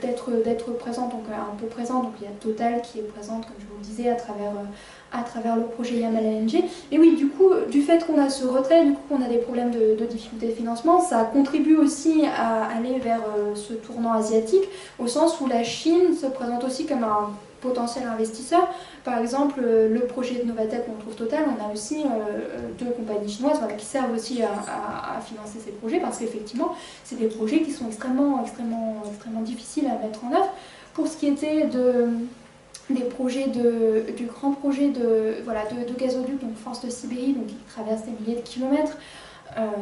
d'être présentes, donc un peu présentes. Donc il y a Total qui est présente, comme je vous le disais, à travers le projet Yamal LNG. Et oui, du coup, du fait qu'on a ce retrait, du coup qu'on a des problèmes de difficulté de financement, ça contribue aussi à aller vers ce tournant asiatique, au sens où la Chine se présente aussi comme un potentiels investisseurs. Par exemple, le projet de Novatek qu'on trouve Total, on a aussi deux compagnies chinoises voilà, qui servent aussi à financer ces projets parce qu'effectivement, c'est des projets qui sont extrêmement difficiles à mettre en œuvre. Pour ce qui était du grand projet de gazoduc, donc Force de Sibérie, donc qui traverse des milliers de kilomètres,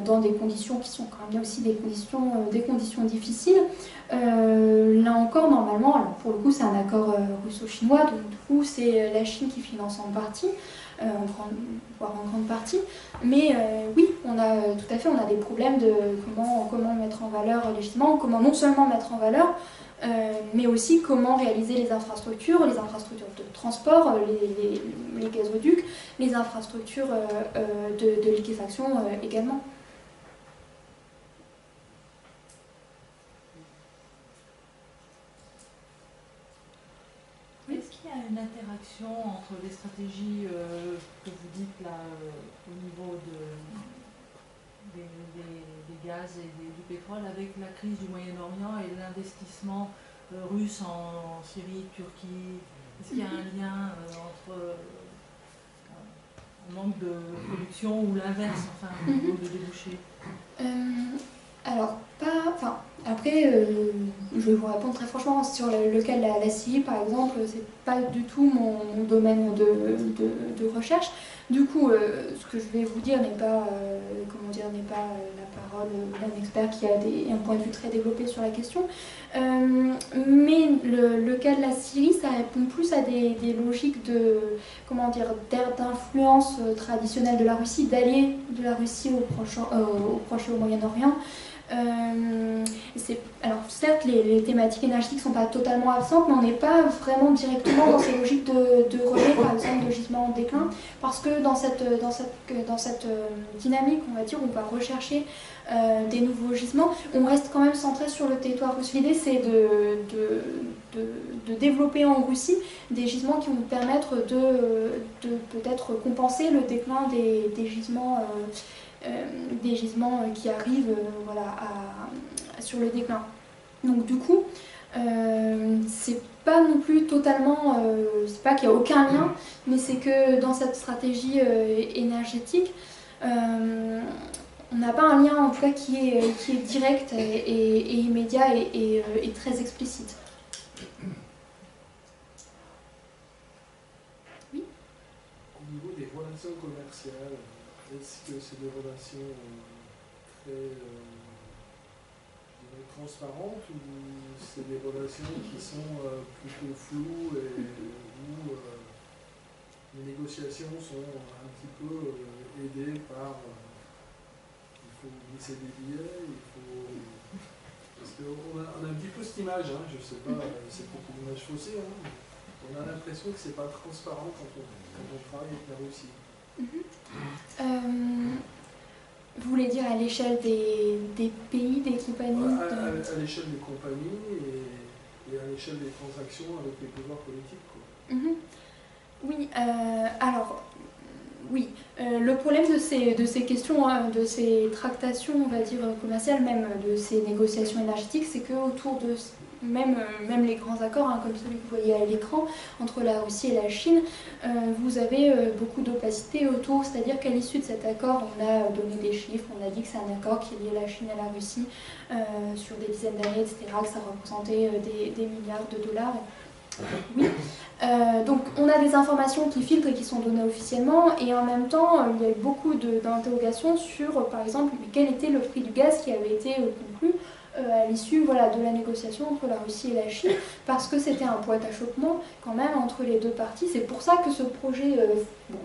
dans des conditions qui sont quand même aussi des conditions difficiles. Là encore, normalement, alors pour le coup, c'est un accord russo-chinois, donc du coup, c'est la Chine qui finance en partie, voire en grande partie. Mais oui, on a des problèmes de comment mettre en valeur légitimement, comment non seulement mettre en valeur, mais aussi comment réaliser les infrastructures de transport, les gazoducs, les infrastructures de liquéfaction également. Est-ce qu'il y a une interaction entre les stratégies que vous dites là au niveau des gaz et du pétrole avec la crise du Moyen-Orient et l'investissement russe en Syrie, Turquie? Est-ce qu'il y a un lien entre un manque de production ou l'inverse, enfin, au niveau de débouchés? Alors, après, je vais vous répondre très franchement, sur le cas de la Syrie par exemple, c'est pas du tout mon domaine de recherche. Du coup, ce que je vais vous dire n'est pas, la parole d'un expert qui a un point de vue très développé sur la question. Mais le cas de la Syrie, ça répond plus à des logiques d'influence traditionnelle de la Russie, d'alliés de la Russie au Proche et au Moyen-Orient. Alors certes, les thématiques énergétiques ne sont pas totalement absentes, mais on n'est pas vraiment directement dans ces logiques de relais, par exemple, de gisements en déclin, parce que dans cette dynamique, on va dire, on va rechercher des nouveaux gisements, on reste quand même centré sur le territoire russe. L'idée, c'est de développer en Russie des gisements qui vont permettre de peut-être compenser le déclin des gisements qui arrivent sur le déclin. Donc du coup, c'est pas non plus totalement, c'est pas qu'il n'y a aucun lien, mais c'est que dans cette stratégie énergétique, on n'a pas un lien en tout cas qui est direct et immédiat et très explicite. Oui. Au niveau des relations commerciales, est-ce que c'est des relations très transparentes ou c'est des relations qui sont plutôt floues et où les négociations sont un petit peu aidées par il faut glisser des billets, parce qu'on a un petit peu cette image, hein, je sais pas, c'est peut-être une image faussée, hein, mais on a l'impression que c'est pas transparent quand on travaille avec la Russie. Vous voulez dire à l'échelle des pays, des compagnies à l'échelle des compagnies et à l'échelle des transactions avec les pouvoirs politiques, quoi. Oui, alors, oui. Le problème de ces questions, de ces tractations, on va dire, commerciales, même de ces négociations énergétiques, c'est qu'autour de même les grands accords, comme celui que vous voyez à l'écran, entre la Russie et la Chine, vous avez beaucoup d'opacité autour, c'est-à-dire qu'à l'issue de cet accord, on a donné des chiffres, on a dit que c'est un accord qui liait la Chine à la Russie sur des dizaines d'années, etc., que ça représentait des milliards de dollars. Oui. Donc on a des informations qui filtrent et qui sont données officiellement, et en même temps il y a eu beaucoup d'interrogations sur par exemple quel était le prix du gaz qui avait été conclu à l'issue de la négociation entre la Russie et la Chine, parce que c'était un point d'achoppement quand même entre les deux parties. C'est pour ça que ce projet,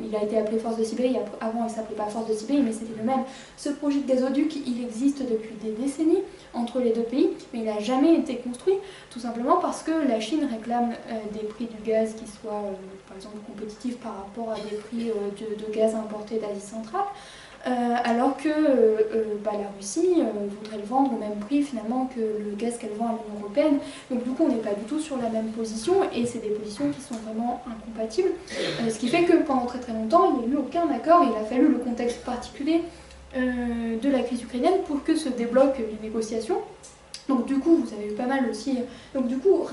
il a été appelé Force de Sibérie, avant il ne s'appelait pas Force de Sibérie, mais c'était le même. Ce projet de gazoduc, il existe depuis des décennies entre les deux pays, mais il n'a jamais été construit, tout simplement parce que la Chine réclame des prix du gaz qui soient, par exemple, compétitifs par rapport à des prix de gaz importés d'Asie centrale. Alors que la Russie voudrait le vendre au même prix finalement que le gaz qu'elle vend à l'Union européenne. Donc du coup on n'est pas du tout sur la même position et c'est des positions qui sont vraiment incompatibles. Ce qui fait que pendant très très longtemps il n'y a eu aucun accord et il a fallu le contexte particulier de la crise ukrainienne pour que se débloquent les négociations. Donc du coup vous avez eu pas mal aussi... Donc du coup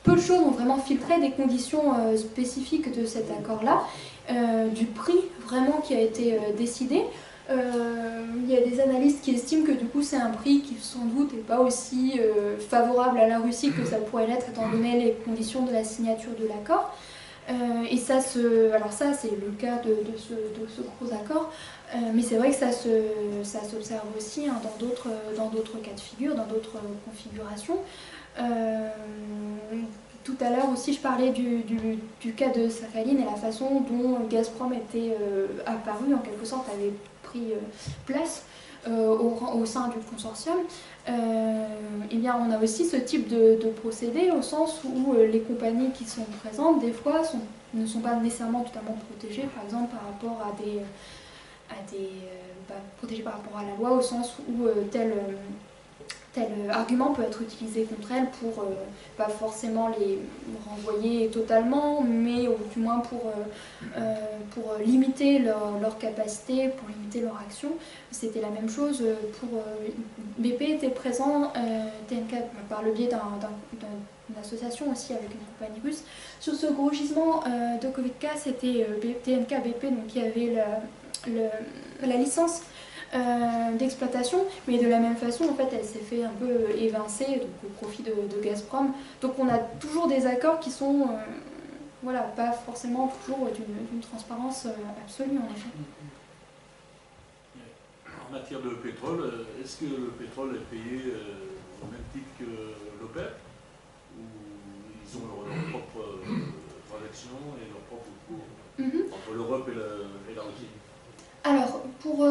peu de choses ont vraiment filtré des conditions spécifiques de cet accord-là, du prix vraiment qui a été décidé. Il y a des analystes qui estiment que du coup c'est un prix qui sans doute n'est pas aussi favorable à la Russie que ça pourrait l'être étant donné les conditions de la signature de l'accord. Et ça alors ça c'est le cas de ce gros accord, mais c'est vrai que ça s'observe aussi hein, dans d'autres cas de figure, dans d'autres configurations. Tout à l'heure aussi je parlais du cas de Sakhalin et la façon dont Gazprom était apparu, en quelque sorte avait pris place au sein du consortium. Eh bien, on a aussi ce type de procédé au sens où les compagnies qui sont présentes des fois ne sont pas nécessairement totalement protégées, par exemple par rapport protégées par rapport à la loi, au sens où tel argument peut être utilisé contre elles pour pas forcément les renvoyer totalement, mais du moins pour limiter leur capacité, pour limiter leur action. C'était la même chose pour BP était présent, TNK par le biais d'une association aussi avec une compagnie russe. Sur ce gros gisement de Kovitka, c'était TNK BP donc, qui avait la licence d'exploitation, mais de la même façon en fait elle s'est fait un peu évincer donc, au profit de Gazprom. Donc on a toujours des accords qui sont voilà, pas forcément toujours d'une transparence absolue en effet. En matière de pétrole, est-ce que le pétrole est payé au même titre que l'OPEP ou ils ont leur propre transaction et leur propre cours entre l'Europe et la Russie? Alors, pour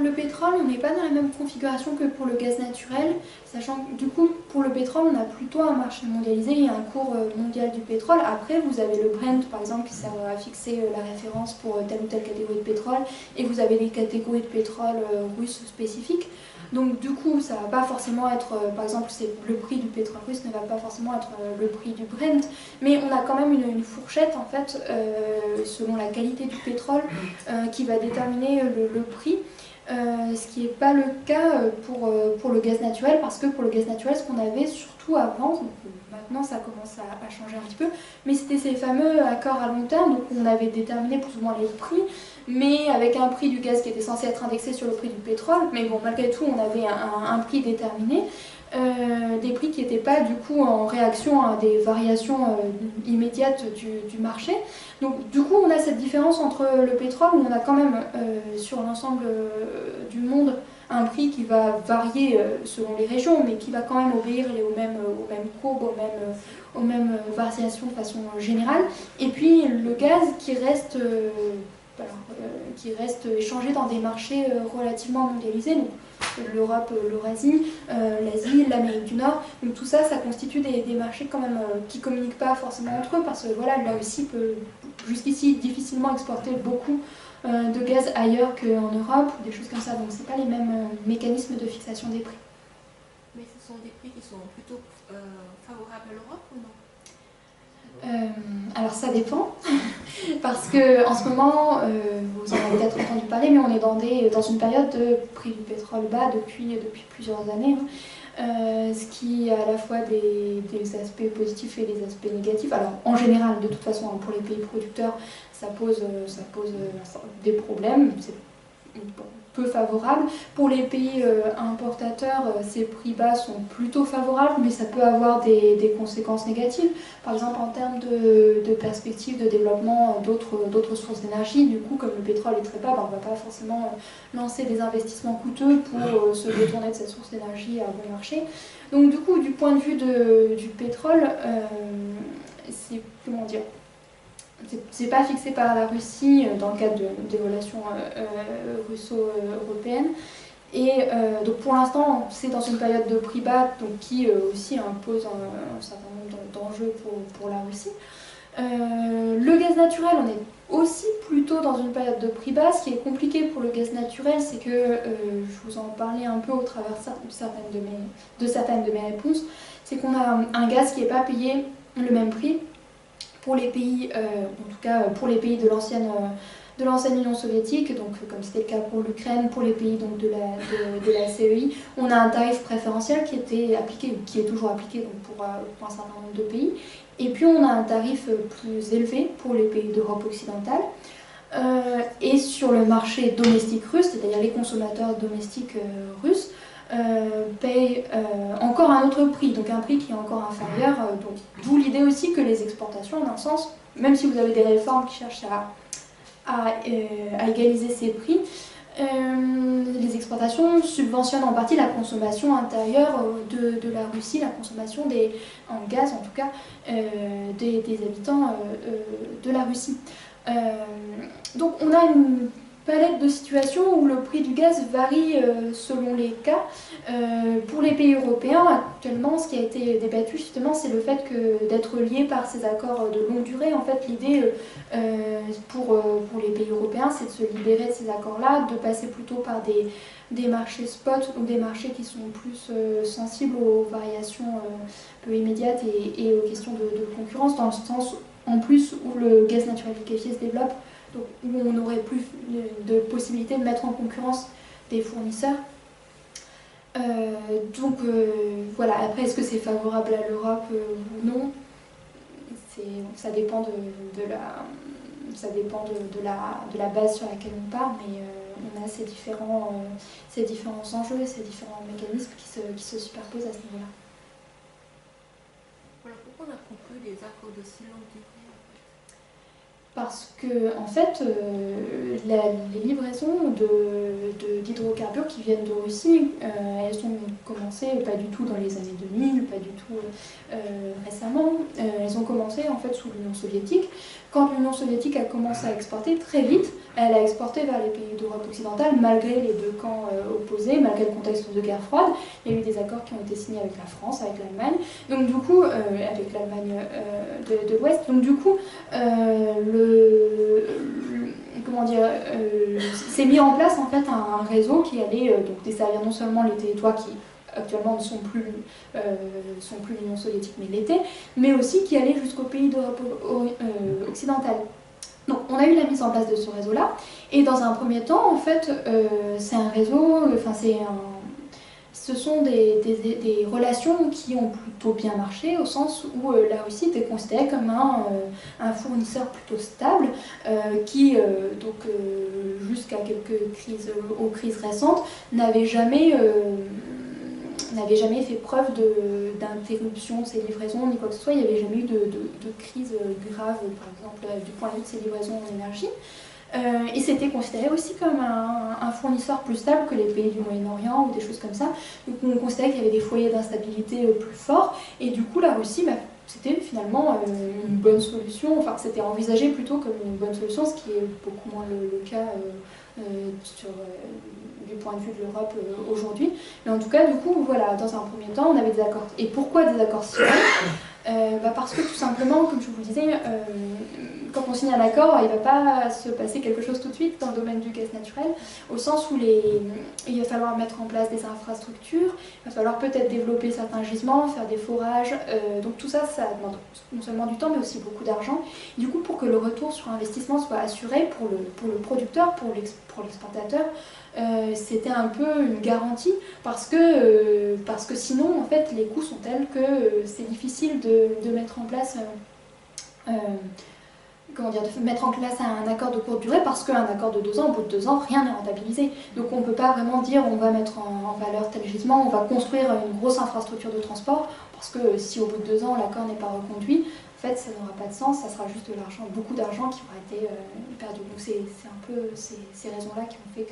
le pétrole, on n'est pas dans la même configuration que pour le gaz naturel, sachant que du coup, pour le pétrole, on a plutôt un marché mondialisé et un cours mondial du pétrole. Après, vous avez le Brent, par exemple, qui sert à fixer la référence pour telle ou telle catégorie de pétrole, et vous avez des catégories de pétrole russes spécifiques. Donc du coup, ça ne va pas forcément être, par exemple, le prix du pétrole russe ne va pas forcément être le prix du Brent, mais on a quand même une fourchette, en fait, selon la qualité du pétrole, qui va déterminer le prix. Ce qui n'est pas le cas pour le gaz naturel, parce que pour le gaz naturel, ce qu'on avait surtout avant, donc maintenant ça commence à changer un petit peu, mais c'était ces fameux accords à long terme, donc on avait déterminé plus ou moins les prix, mais avec un prix du gaz qui était censé être indexé sur le prix du pétrole, mais bon, malgré tout, on avait un prix déterminé, des prix qui n'étaient pas du coup en réaction à des variations immédiates du marché. Donc du coup, on a cette différence entre le pétrole, où on a quand même sur l'ensemble du monde un prix qui va varier selon les régions, mais qui va quand même obéir aux mêmes courbes, aux mêmes variations de façon générale. Et puis le gaz qui reste échangé dans des marchés relativement mondialisés, donc l'Europe, l'Eurasie, l'Asie, l'Amérique du Nord. Donc tout ça, ça constitue des marchés quand même qui ne communiquent pas forcément entre eux, parce que voilà, la Russie peut jusqu'ici difficilement exporter beaucoup de gaz ailleurs qu'en Europe, ou des choses comme ça. Donc c'est pas les mêmes mécanismes de fixation des prix. Mais ce sont des prix qui sont plutôt favorables à l'Europe ou non? Alors ça dépend, parce que en ce moment, vous en avez peut-être entendu parler, mais on est dans une période de prix du pétrole bas depuis plusieurs années, ce qui a à la fois des aspects positifs et des aspects négatifs. Alors en général, de toute façon, pour les pays producteurs, ça pose des problèmes. C'est peu favorable. Pour les pays importateurs, ces prix bas sont plutôt favorables, mais ça peut avoir des conséquences négatives. Par exemple, en termes de perspectives de développement d'autres sources d'énergie, du coup, comme le pétrole est très bas, on ne va pas forcément lancer des investissements coûteux pour se détourner de cette source d'énergie à bon marché. Donc du coup, du point de vue du pétrole, c'est, comment dire, c'est pas fixé par la Russie dans le cadre des relations russo-européennes. Et donc pour l'instant, c'est dans une période de prix bas, donc qui aussi impose un certain nombre d'enjeux pour la Russie. Le gaz naturel, on est aussi plutôt dans une période de prix bas. Ce qui est compliqué pour le gaz naturel, c'est que, je vous en parlais un peu au travers de certaines de mes réponses, c'est qu'on a un gaz qui n'est pas payé le même prix pour les pays, en tout cas pour les pays de l'ancienne Union soviétique, donc comme c'était le cas pour l'Ukraine, pour les pays donc, de la CEI, on a un tarif préférentiel qui était appliqué, ou qui est toujours appliqué donc, pour un certain nombre de pays. Et puis on a un tarif plus élevé pour les pays d'Europe occidentale. Et sur le marché domestique russe, c'est-à-dire les consommateurs domestiques russes, payent encore un autre prix, donc un prix qui est encore inférieur. D'où l'idée aussi que les exportations, dans un sens, même si vous avez des réformes qui cherchent à égaliser ces prix, les exportations subventionnent en partie la consommation intérieure de la Russie, la consommation en gaz en tout cas, des habitants de la Russie. Donc on a une palette de situations où le prix du gaz varie selon les cas. Pour les pays européens, actuellement, ce qui a été débattu justement, c'est le fait d'être lié par ces accords de longue durée. En fait, l'idée pour les pays européens, c'est de se libérer de ces accords-là, de passer plutôt par des marchés spot, donc des marchés qui sont plus sensibles aux variations peu immédiates et aux questions de concurrence, dans le sens en plus où le gaz naturel liquéfié se développe, donc où on n'aurait plus de possibilité de mettre en concurrence des fournisseurs. Voilà, après est-ce que c'est favorable à l'Europe ou non, ça dépend de la base sur laquelle on part, mais on a ces différents enjeux, ces différents mécanismes qui se superposent à ce niveau-là. Alors pourquoi on a conclu des accords de si longue durée? Parce que, en fait, les livraisons d'hydrocarbures qui viennent de Russie, elles ont commencé pas du tout dans les années 2000, pas du tout récemment. Elles ont commencé en fait sous l'Union soviétique. Quand l'Union soviétique a commencé à exporter très vite, elle a exporté vers les pays d'Europe occidentale malgré les deux camps opposés, malgré le contexte de guerre froide. Il y a eu des accords qui ont été signés avec la France, avec l'Allemagne, donc du coup, avec l'Allemagne de l'Ouest. Donc du coup, s'est mis en place en fait un réseau qui allait donc desservir non seulement les territoires qui actuellement ne sont plus l'Union soviétique mais l'étaient, mais aussi qui allait jusqu'aux pays d'Europe occidentale. Donc on a eu la mise en place de ce réseau-là, et dans un premier temps, en fait, c'est un réseau, ce sont des relations qui ont plutôt bien marché, au sens où la Russie était considérée comme un fournisseur plutôt stable, qui, jusqu'à quelques crises récentes, n'avait jamais fait preuve d'interruption de ses livraisons ni quoi que ce soit. Il n'y avait jamais eu de crise grave, par exemple, du point de vue de ses livraisons en énergie. Et c'était considéré aussi comme un fournisseur plus stable que les pays du Moyen-Orient ou des choses comme ça. Donc on considérait qu'il y avait des foyers d'instabilité plus forts, et du coup la Russie, c'était finalement une bonne solution, enfin c'était envisagé plutôt comme une bonne solution, ce qui est beaucoup moins le cas du point de vue de l'Europe aujourd'hui. Mais en tout cas, du coup, voilà, dans un premier temps, on avait des accords. Et pourquoi des accords signés ? Parce que tout simplement, comme je vous le disais, quand on signe un accord, il ne va pas se passer quelque chose tout de suite dans le domaine du gaz naturel, au sens où il va falloir mettre en place des infrastructures, il va falloir peut-être développer certains gisements, faire des forages, donc tout ça, ça demande non seulement du temps, mais aussi beaucoup d'argent. Du coup, pour que le retour sur investissement soit assuré pour le producteur, pour l'exportateur, c'était un peu une garantie, parce que sinon, en fait, les coûts sont tels que c'est difficile de mettre en place... de mettre en place un accord de courte durée, parce qu'un accord de 2 ans, au bout de 2 ans, rien n'est rentabilisé. Donc on ne peut pas vraiment dire on va mettre en valeur tel gisement, on va construire une grosse infrastructure de transport, parce que si au bout de 2 ans l'accord n'est pas reconduit, en fait ça n'aura pas de sens, ça sera juste de l'argent, beaucoup d'argent qui aura été perdu. Donc c'est un peu ces raisons-là qui ont fait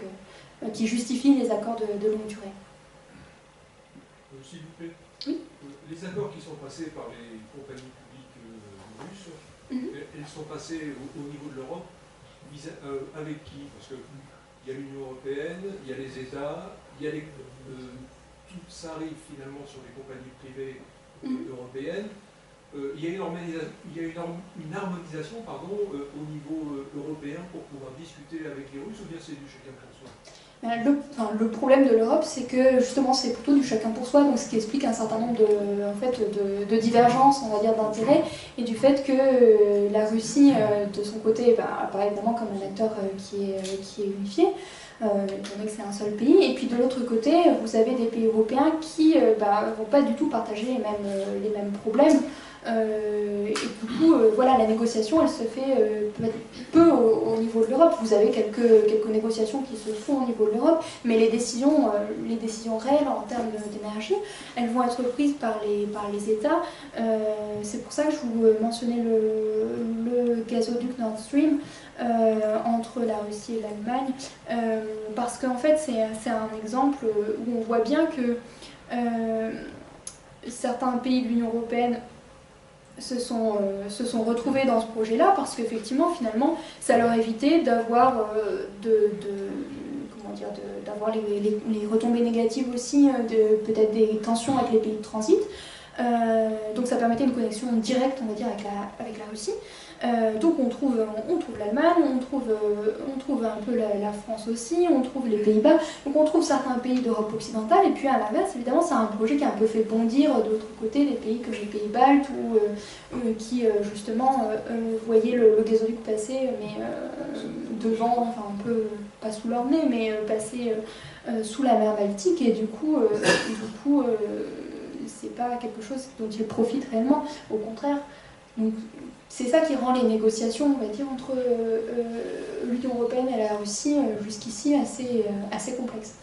qui justifient les accords de longue durée. S'il vous plaît. Oui. Les accords qui sont passés par les compagnies publiques russes, elles sont passées au niveau de l'Europe, avec qui? Parce qu'il y a l'Union européenne, il y a les États, tout ça arrive finalement sur les compagnies privées européennes. Il y a une harmonisation au niveau européen pour pouvoir discuter avec les Russes, ou bien c'est du chacun pour soi? Le problème de l'Europe, c'est que justement c'est plutôt du chacun pour soi, donc ce qui explique un certain nombre de divergences, on va dire, d'intérêts, et du fait que la Russie, de son côté, apparaît évidemment comme un acteur qui est unifié, étant donné que c'est un seul pays, et puis de l'autre côté, vous avez des pays européens qui vont pas du tout partager les mêmes problèmes. Et du coup, voilà, la négociation, elle se fait peu au niveau de l'Europe. Vous avez quelques négociations qui se font au niveau de l'Europe, mais les décisions réelles en termes d'énergie, elles vont être prises par les États. C'est pour ça que je vous mentionnais le gazoduc Nord Stream entre la Russie et l'Allemagne, parce qu'en fait, c'est un exemple où on voit bien que certains pays de l'Union européenne se sont retrouvés dans ce projet-là parce qu'effectivement, finalement, ça leur évitait d'avoir d'avoir les retombées négatives aussi, peut-être des tensions avec les pays de transit. Donc ça permettait une connexion directe, on va dire, avec la Russie. Donc on trouve l'Allemagne, on trouve un peu la France aussi, on trouve les Pays-Bas, donc on trouve certains pays d'Europe occidentale, et puis à l'inverse, évidemment, c'est un projet qui a un peu fait bondir de l'autre côté des pays comme les pays baltes, qui justement voyaient le gazoduc passer, mais devant, enfin un peu, pas sous leur nez, mais passer sous la mer Baltique, et du coup c'est pas quelque chose dont ils profitent réellement, au contraire. Donc, c'est ça qui rend les négociations, on va dire, entre l'Union européenne et la Russie jusqu'ici assez complexes.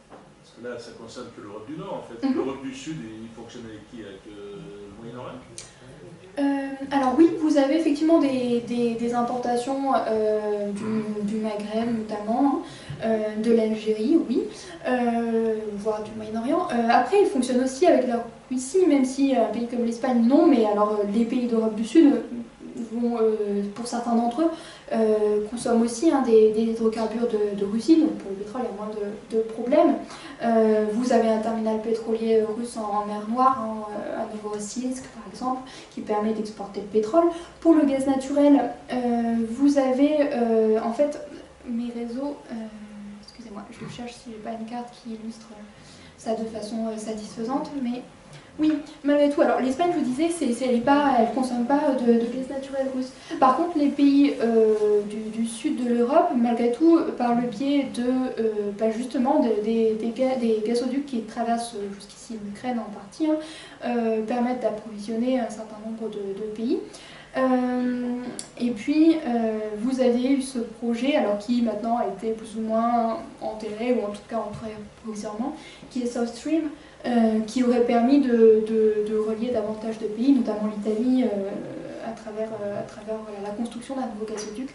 Parce que là, ça concerne que l'Europe du Nord, en fait. L'Europe du Sud, il fonctionne avec qui? Avec le Moyen-Orient? Alors oui, vous avez effectivement des importations du Maghreb notamment, de l'Algérie, oui, voire du Moyen-Orient. Après, ils fonctionnent aussi avec la Russie, même si un pays comme l'Espagne, non, mais alors les pays d'Europe du Sud vont, pour certains d'entre eux, consomment aussi des hydrocarbures de Russie, donc pour le pétrole, il y a moins de problèmes. Vous avez un terminal pétrolier russe en mer Noire, à Novorossiysk par exemple, qui permet d'exporter le pétrole. Pour le gaz naturel, vous avez en fait mes réseaux, excusez-moi, je cherche si j'ai pas une carte qui illustre ça de façon satisfaisante, mais oui, malgré tout. Alors l'Espagne, je vous disais, elle ne consomme pas de gaz naturel russe. Par contre, les pays du sud de l'Europe, malgré tout, par le biais de justement des gazoducs qui traversent jusqu'ici l'Ukraine en partie, permettent d'approvisionner un certain nombre de pays. Et puis vous avez eu ce projet, alors qui maintenant a été plus ou moins enterré, ou en tout cas enterré provisoirement, qui est South Stream, qui aurait permis de relier davantage de pays, notamment l'Italie, à travers voilà, la construction d'un nouveau gazoduc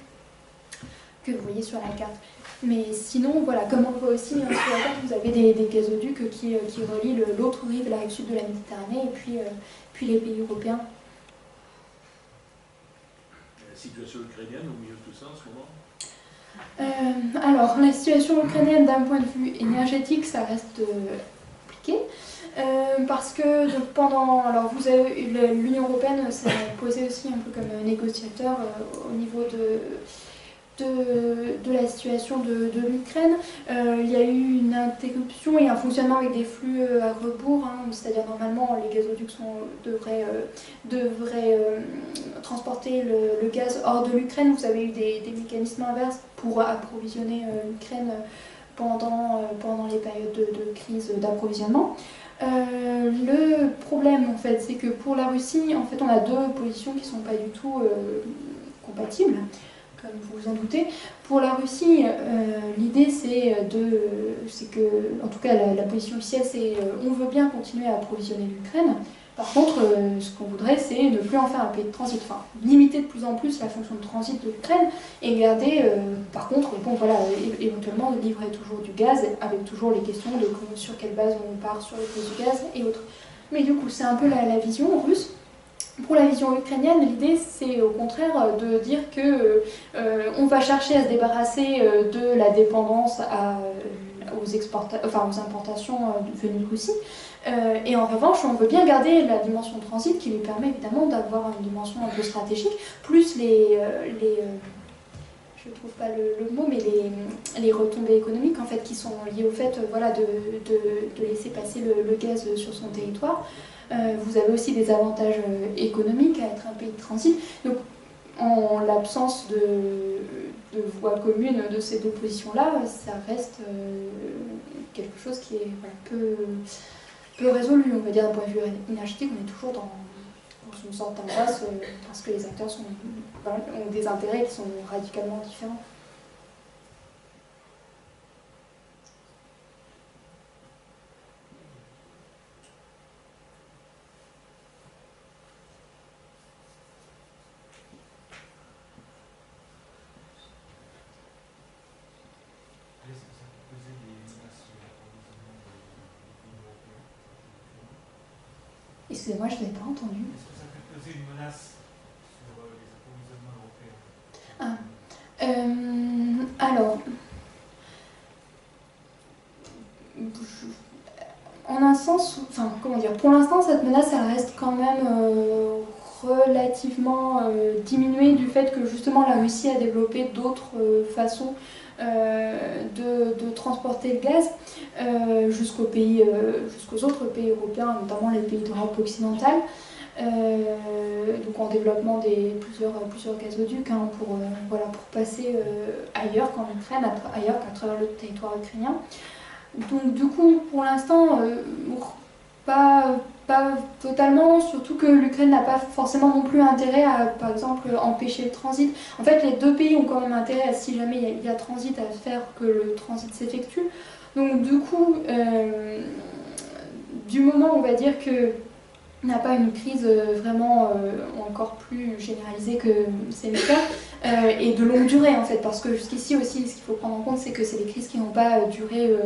que vous voyez sur la carte. Mais sinon, voilà, comme on le voit aussi sur la carte, vous avez des gazoducs qui relient l'autre rive, la rive sud de la Méditerranée, et puis les pays européens. La situation ukrainienne au milieu de tout ça en ce moment? Alors, la situation ukrainienne d'un point de vue énergétique, ça reste compliqué. Parce que alors vous avez l'Union européenne s'est posée aussi un peu comme négociateur au niveau de la situation de l'Ukraine. Il y a eu une interruption et un fonctionnement avec des flux à rebours, c'est-à-dire normalement les gazoducs devraient transporter le gaz hors de l'Ukraine. Vous avez eu des mécanismes inverses pour approvisionner l'Ukraine pendant les périodes de crise d'approvisionnement. Le problème, en fait, c'est que pour la Russie, en fait, on a deux positions qui ne sont pas du tout compatibles, comme vous vous en doutez. Pour la Russie, l'idée, c'est que, en tout cas, la position officielle, c'est on veut bien continuer à approvisionner l'Ukraine. Par contre, ce qu'on voudrait, c'est ne plus en faire un pays de transit, enfin, limiter de plus en plus la fonction de transit de l'Ukraine et garder, par contre, éventuellement de livrer toujours du gaz, avec toujours les questions de sur quelle base on part sur le prix du gaz et autres. Mais du coup, c'est un peu la vision russe. Pour la vision ukrainienne, l'idée, c'est au contraire de dire que on va chercher à se débarrasser de la dépendance aux importations venues de Russie. Et en revanche, on veut bien garder la dimension transit qui lui permet évidemment d'avoir une dimension un peu stratégique, plus je ne trouve pas le mot, mais les retombées économiques en fait, qui sont liées au fait de laisser passer le gaz sur son territoire. Vous avez aussi des avantages économiques à être un pays de transit. Donc, en l'absence de voie commune de ces deux positions-là, ça reste quelque chose qui est peu résolu, on va dire, d'un point de vue énergétique. On est toujours une sorte d'impasse parce que les acteurs ont des intérêts qui sont radicalement différents. Excusez-moi, je ne l'ai pas entendu. Est-ce que ça peut peser une menace sur les approvisionnements européens? Alors, en un sens, enfin, comment dire, pour l'instant, cette menace, elle reste quand même relativement diminuée du fait que justement la Russie a développé d'autres façons de transporter le gaz jusqu'aux autres pays européens, notamment les pays d'Europe occidentale. Donc en développement plusieurs gazoducs pour passer ailleurs qu'en Ukraine, ailleurs qu'à travers le territoire ukrainien. Donc du coup, pour l'instant, pas totalement, surtout que l'Ukraine n'a pas forcément non plus intérêt à, par exemple, empêcher le transit. En fait, les deux pays ont quand même intérêt à, si jamais il y a transit, à faire que le transit s'effectue. Donc du coup, du moment, on va dire que n'a pas une crise vraiment encore plus généralisée que c'est le cas, et de longue durée en fait, parce que jusqu'ici aussi, ce qu'il faut prendre en compte, c'est que c'est des crises qui n'ont pas duré,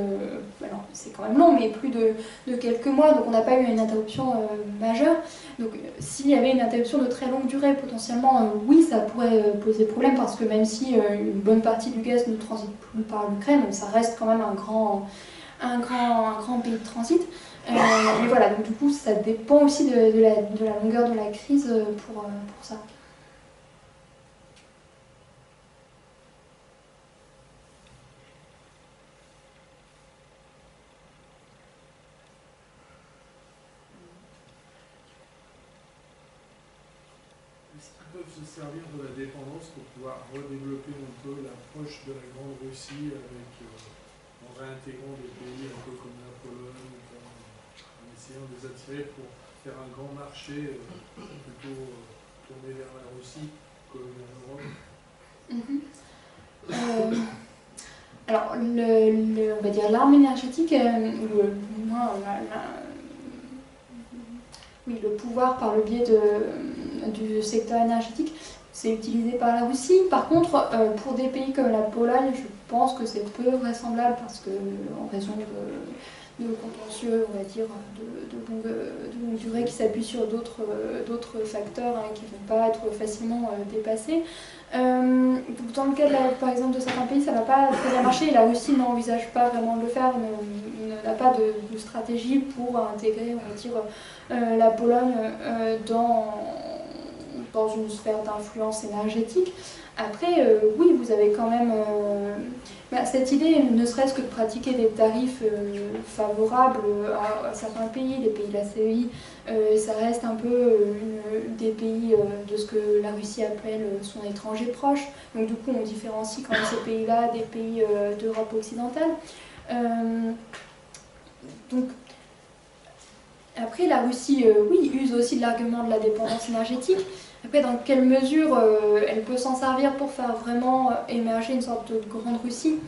alors c'est quand même long, mais plus de quelques mois, donc on n'a pas eu une interruption majeure. Donc s'il y avait une interruption de très longue durée, potentiellement, oui, ça pourrait poser problème, parce que même si une bonne partie du gaz ne transite plus par l'Ukraine, ça reste quand même un grand pays de transit. Mais voilà, donc du coup, ça dépend aussi de la longueur de la crise pour ça. Est-ce qu'ils peuvent se servir de la dépendance pour pouvoir redévelopper un peu l'approche de la Grande Russie en réintégrant des pays un peu comme la Pologne, en essayant de les attirer pour faire un grand marché plutôt tourné vers la Russie que vers l'Europe? Alors, on va dire l'arme énergétique, le pouvoir par le biais du secteur énergétique, c'est utilisé par la Russie. Par contre, pour des pays comme la Pologne, je pense que c'est peu vraisemblable parce que, en raison de contentieux, on va dire, de longue durée qui s'appuient sur d'autres facteurs qui ne vont pas être facilement dépassés. Dans le cas, par exemple, de certains pays, ça ne va pas très bien marcher et la Russie n'envisage pas vraiment de le faire, n'a pas de stratégie pour intégrer, on va dire, la Pologne dans une sphère d'influence énergétique. Après, oui, vous avez quand même cette idée, ne serait-ce que de pratiquer des tarifs favorables à certains pays, les pays de la CEI, ça reste un peu des pays de ce que la Russie appelle son étranger proche. Donc du coup, on différencie quand même ces pays-là des pays d'Europe occidentale. Donc, après, la Russie, oui, use aussi de l'argument de la dépendance énergétique. Après, dans quelle mesure elle peut s'en servir pour faire vraiment émerger une sorte de grande Russie?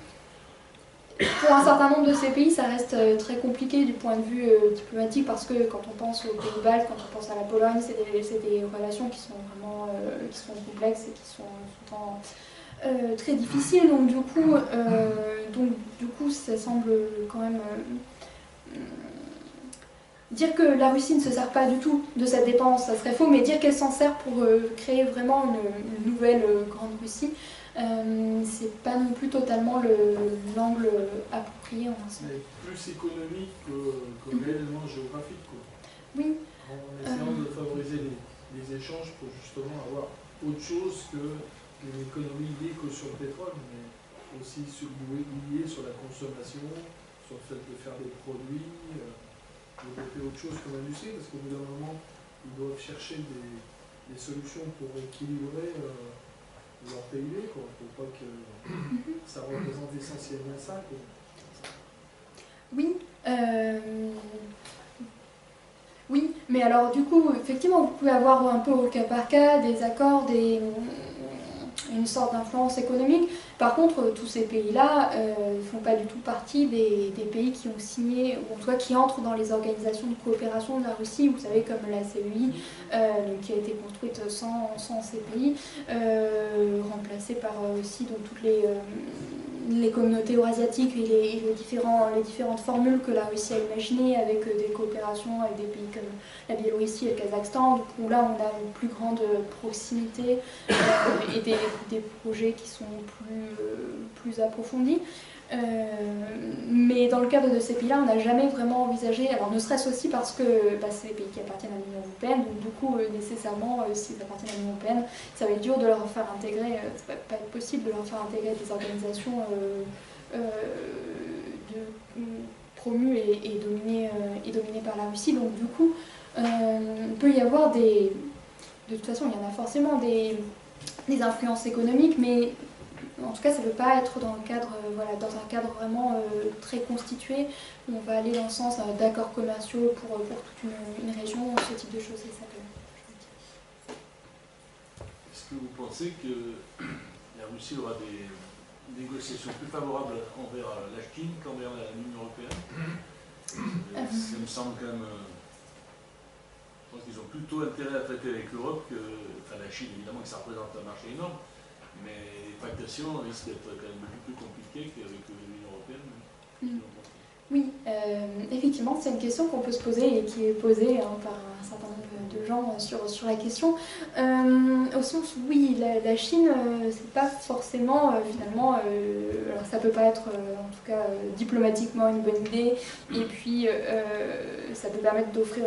Pour un certain nombre de ces pays, ça reste très compliqué du point de vue diplomatique, parce que quand on pense aux pays baltes, quand on pense à la Pologne, c'est des relations qui sont vraiment complexes et qui sont souvent très difficiles. Donc du coup, ça semble quand même... Dire que la Russie ne se sert pas du tout de cette dépendance, ça serait faux, mais dire qu'elle s'en sert pour créer vraiment une nouvelle grande Russie, c'est pas non plus totalement l'angle approprié en sens. Mais plus économique que réellement géographique, quoi. Oui. En essayant de favoriser les échanges pour justement avoir autre chose qu'une économie liée que sur le pétrole, mais aussi liée sur la consommation, sur le fait de faire des produits. Développer autre chose que l'industrie, parce qu'au bout d'un moment, ils doivent chercher des solutions pour équilibrer leur PIB, quoi, pour pas que ça représente essentiellement ça, quoi. Oui. Oui, mais alors du coup, effectivement, vous pouvez avoir un peu au cas par cas des accords, une sorte d'influence économique. Par contre, tous ces pays-là ne font pas du tout partie des pays qui ont signé, ou en tout cas qui entrent dans les organisations de coopération de la Russie, vous savez, comme la CEI, qui a été construite sans ces pays, remplacée par aussi donc, toutes les communautés eurasiatiques et les différentes formules que la Russie a imaginées avec des coopérations avec des pays comme la Biélorussie et le Kazakhstan, où là on a une plus grande proximité et des projets qui sont plus approfondis. Mais dans le cadre de ces pays-là, on n'a jamais vraiment envisagé, alors ne serait-ce aussi parce que c'est des pays qui appartiennent à l'Union européenne, donc du coup nécessairement s'ils appartiennent à l'Union européenne, ça va être dur de leur faire intégrer, ça va pas être possible de leur faire intégrer des organisations promues et dominées par la Russie. Donc du coup, il peut y avoir de toute façon il y en a forcément des influences économiques, mais en tout cas, ça ne peut pas être dans dans un cadre vraiment très constitué, où on va aller dans le sens d'accords commerciaux pour toute une région, ce type de choses. Est-ce que vous pensez que la Russie aura des négociations plus favorables envers la Chine qu'envers l'Union européenne? Ça me semble quand même... je pense qu'ils ont plutôt intérêt à traiter avec l'Europe que... Enfin, la Chine, évidemment, que ça représente un marché énorme. Mais les tractations risquent d'être quand même beaucoup plus compliquées qu'avec l'Union européenne. Oui, effectivement, c'est une question qu'on peut se poser et qui est posée par un certain nombre de gens sur la question. Au sens où, oui, la Chine, c'est pas forcément, finalement, alors ça peut pas être, en tout cas, diplomatiquement une bonne idée, et puis ça peut permettre d'offrir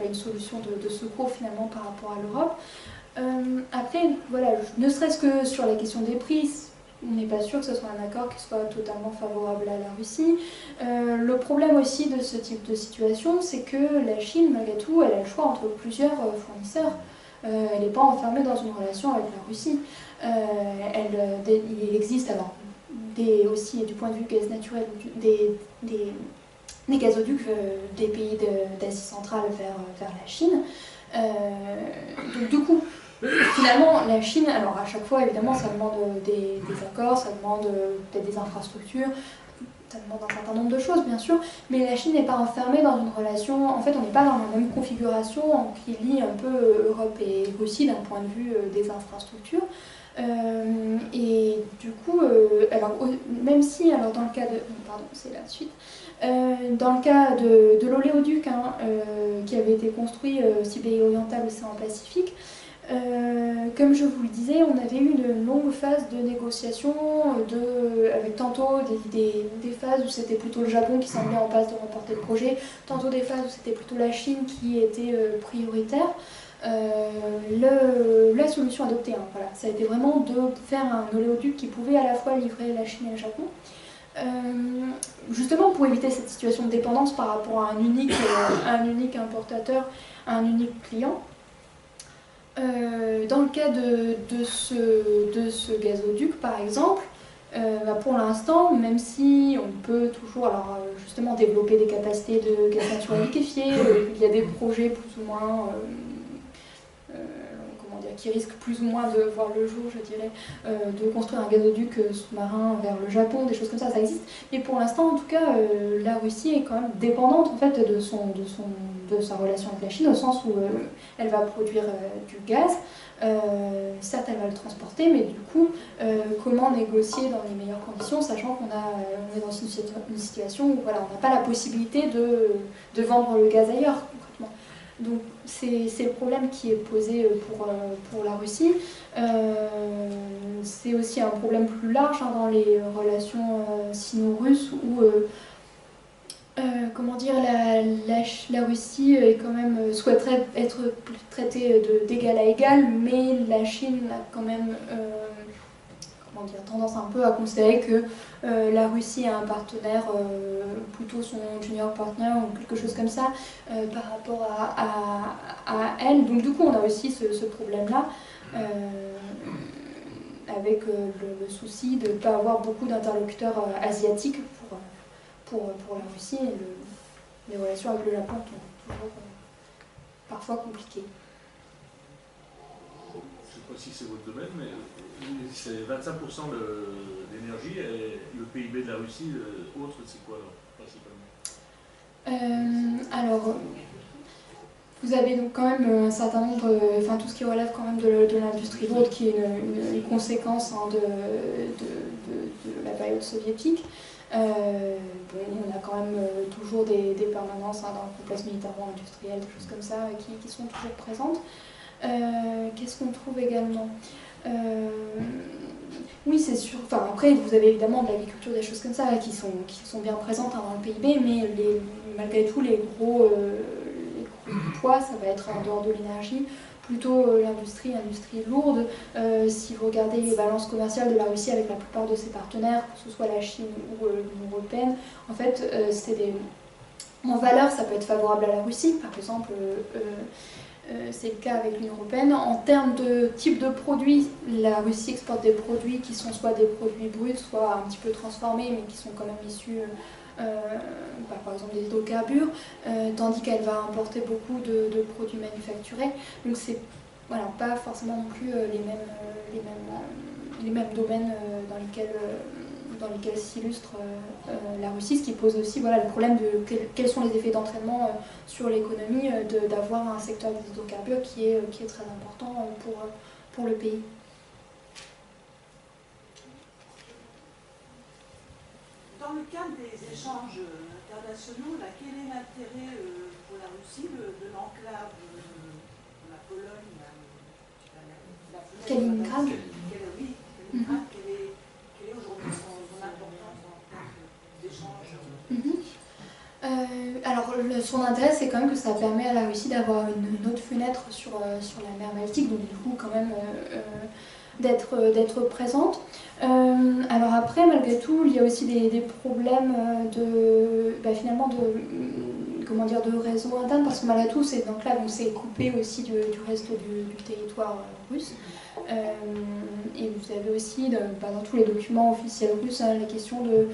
une solution de secours, finalement, par rapport à l'Europe. Après, voilà, ne serait-ce que sur la question des prix, on n'est pas sûr que ce soit un accord qui soit totalement favorable à la Russie. Le problème aussi de ce type de situation, c'est que la Chine, malgré tout, elle a le choix entre plusieurs fournisseurs. Elle n'est pas enfermée dans une relation avec la Russie. Il existe alors aussi du point de vue gaz naturel des gazoducs des pays d'Asie centrale vers la Chine. Donc du coup, finalement, la Chine, alors à chaque fois, évidemment, ça demande des accords, ça demande peut-être des infrastructures, ça demande un certain nombre de choses, bien sûr, mais la Chine n'est pas enfermée dans une relation, en fait, on n'est pas dans la même configuration qui lie un peu Europe et Russie d'un point de vue des infrastructures. Et du coup, alors, même si, alors dans le cas de... Pardon, c'est la suite. Dans le cas de l'oléoduc qui avait été construit Sibérie orientale, océan Pacifique, comme je vous le disais, on avait eu une longue phase de négociation avec tantôt des phases où c'était plutôt le Japon qui semblait en passe de remporter le projet, tantôt des phases où c'était plutôt la Chine qui était prioritaire. La solution adoptée, voilà, ça a été vraiment de faire un oléoduc qui pouvait à la fois livrer la Chine et le Japon. Justement pour éviter cette situation de dépendance par rapport à un unique importateur, à un unique client. Dans le cas de ce gazoduc par exemple, pour l'instant, même si on peut toujours justement développer des capacités de gaz naturel liquéfié, il y a des projets plus ou moins qui risquent plus ou moins de voir le jour, je dirais, de construire un gazoduc sous-marin vers le Japon, des choses comme ça existe. Mais pour l'instant, en tout cas, la Russie est quand même dépendante en fait de sa relation avec la Chine, au sens où elle va produire du gaz. Certes, elle va le transporter, mais du coup, comment négocier dans les meilleures conditions, sachant qu'on est dans une situation où voilà, on n'a pas la possibilité de vendre le gaz ailleurs, concrètement. Donc c'est le problème qui est posé pour la Russie. C'est aussi un problème plus large dans les relations sino-russes où comment dire, la Russie est quand même, souhaiterait être traitée d'égal à égal, mais la Chine a quand même tendance un peu à considérer que la Russie est un partenaire, plutôt son junior partner ou quelque chose comme ça, par rapport à elle. Donc du coup on a aussi ce problème-là, avec le souci de ne pas avoir beaucoup d'interlocuteurs asiatiques pour la Russie, et les relations avec le Japon sont toujours parfois compliqué. Je ne sais pas si c'est votre domaine, mais c'est 25% de l'énergie et le PIB de la Russie, autre, c'est quoi alors, principalement? Alors, vous avez donc quand même un certain nombre, enfin tout ce qui relève quand même de l'industrie lourde, qui est une conséquence hein, de la période soviétique. Bon, on a quand même toujours des permanences hein, dans le complexe militaro-industriel, des choses comme ça, qui sont toujours présentes. Qu'est-ce qu'on trouve également? Oui, c'est sûr. Enfin, après, vous avez évidemment de l'agriculture, des choses comme ça, qui sont bien présentes hein, dans le PIB, mais malgré tout, les gros poids, ça va être en dehors de l'énergie, plutôt l'industrie lourde. Si vous regardez les balances commerciales de la Russie avec la plupart de ses partenaires, que ce soit la Chine ou l'Union européenne, en fait, en valeur, ça peut être favorable à la Russie. Par exemple, c'est le cas avec l'Union européenne. En termes de type de produits, la Russie exporte des produits qui sont soit des produits bruts, soit un petit peu transformés, mais qui sont quand même issus, par exemple, des hydrocarbures, tandis qu'elle va importer beaucoup de produits manufacturés. Donc c'est voilà, pas forcément non plus les mêmes domaines dans lesquels s'illustre la Russie, ce qui pose aussi voilà, le problème de quels sont les effets d'entraînement sur l'économie d'avoir un secteur des hydrocarbures qui est très important pour le pays. Dans le cadre des échanges internationaux, quel est l'intérêt pour la Russie de l'enclave de la Pologne, Kaliningrad. Oui, Kaliningrad, quelle est aujourd'hui son importance en termes d'échanges? Alors, son intérêt, c'est quand même que ça permet à la Russie d'avoir une autre fenêtre sur la mer Baltique, donc du coup, quand même, d'être présente. Alors après, malgré tout, il y a aussi des problèmes finalement de réseau interne, parce que malgré tout, c'est donc là, donc c'est coupé aussi du reste du territoire russe. Et vous avez aussi, dans tous les documents officiels russes, hein, la question de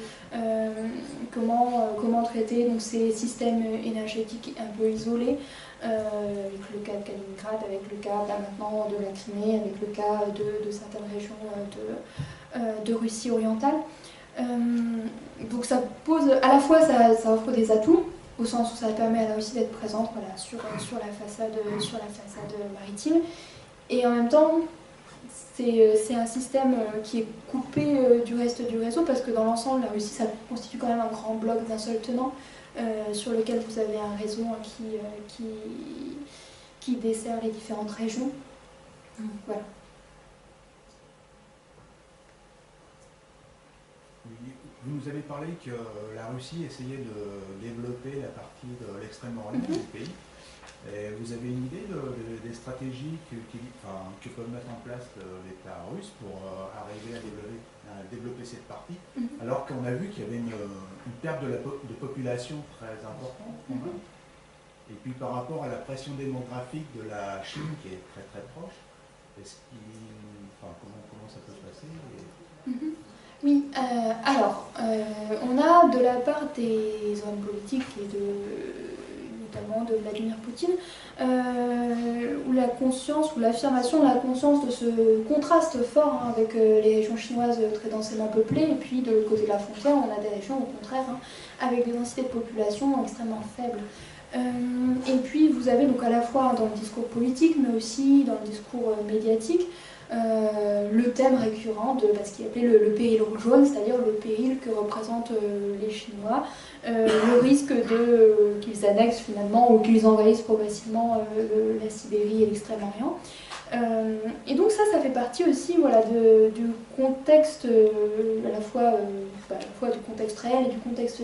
comment traiter donc, ces systèmes énergétiques un peu isolés, avec le cas de Kaliningrad, avec le cas maintenant de la Crimée, avec le cas de certaines régions de Russie orientale. Donc ça pose, à la fois ça offre des atouts, au sens où ça permet à la Russie d'être présente voilà, sur la façade maritime, et en même temps c'est un système qui est coupé du reste du réseau, parce que dans l'ensemble, la Russie, ça constitue quand même un grand bloc d'un seul tenant, sur lequel vous avez un réseau qui dessert les différentes régions. Voilà. Vous nous avez parlé que la Russie essayait de développer la partie de l'extrême-orient du pays. Et vous avez une idée des stratégies que peuvent mettre en place l'État russe pour arriver à développer cette partie, alors qu'on a vu qu'il y avait une perte de population très importante quand même. Et puis par rapport à la pression démographique de la Chine qui est très très proche, comment ça peut se passer Oui, alors, on a de la part des hommes politiques et notamment de Vladimir Poutine, où la conscience, ou l'affirmation de la conscience de ce contraste fort hein, avec les régions chinoises très densément peuplées, et puis de l'autre côté de la frontière, on a des régions au contraire hein, avec des densités de population extrêmement faibles. Et puis vous avez donc à la fois dans le discours politique, mais aussi dans le discours médiatique, le thème récurrent de ce qu'il appelait le péril jaune, c'est-à-dire le péril que représentent les Chinois, le risque qu'ils annexent finalement ou qu'ils envahissent progressivement la Sibérie et l'Extrême-Orient. Et donc ça fait partie aussi voilà, du contexte, à la fois du contexte réel et du contexte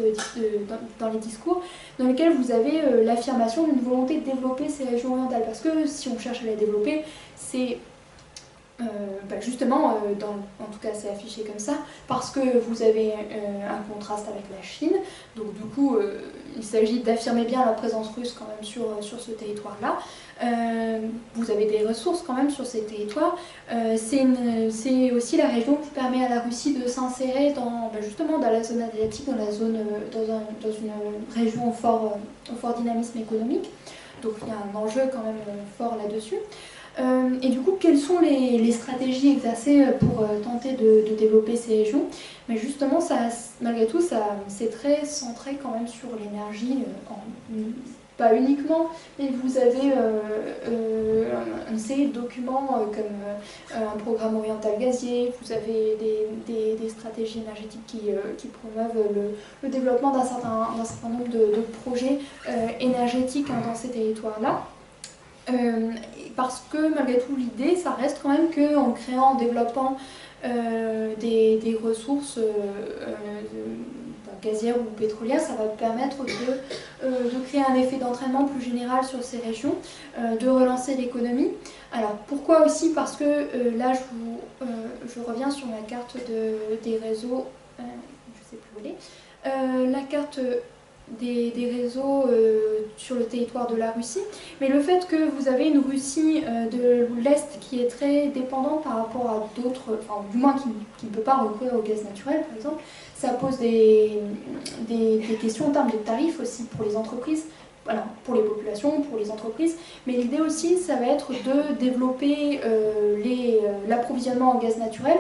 dans les discours, dans lequel vous avez l'affirmation d'une volonté de développer ces régions orientales. Parce que si on cherche à les développer, c'est justement, en tout cas c'est affiché comme ça, parce que vous avez un contraste avec la Chine, donc du coup il s'agit d'affirmer bien la présence russe quand même sur ce territoire-là. Vous avez des ressources quand même sur ces territoires. C'est aussi la région qui permet à la Russie de s'insérer justement dans la zone asiatique, dans une région au fort dynamisme économique. Donc il y a un enjeu quand même fort là-dessus. Et du coup, quelles sont les stratégies exercées pour tenter de développer ces régions? Mais justement, malgré tout, c'est très centré quand même sur l'énergie, pas uniquement, mais vous avez une série de documents comme un programme oriental gazier, vous avez des stratégies énergétiques qui promeuvent le développement d'un certain nombre de projets énergétiques dans ces territoires-là. Parce que malgré tout, l'idée, ça reste quand même qu'en créant, en développant des ressources gazières ou pétrolières, ça va permettre de créer un effet d'entraînement plus général sur ces régions, de relancer l'économie. Alors pourquoi aussi? Parce que là, je reviens sur ma carte des réseaux, je ne sais plus où elle est, la carte des réseaux sur le territoire de la Russie, mais le fait que vous avez une Russie de l'Est qui est très dépendante par rapport à d'autres, enfin du moins qui ne peut pas recourir au gaz naturel par exemple, ça pose des questions en termes de tarifs aussi pour les entreprises, alors pour les populations, pour les entreprises, mais l'idée aussi ça va être de développer l'approvisionnement en gaz naturel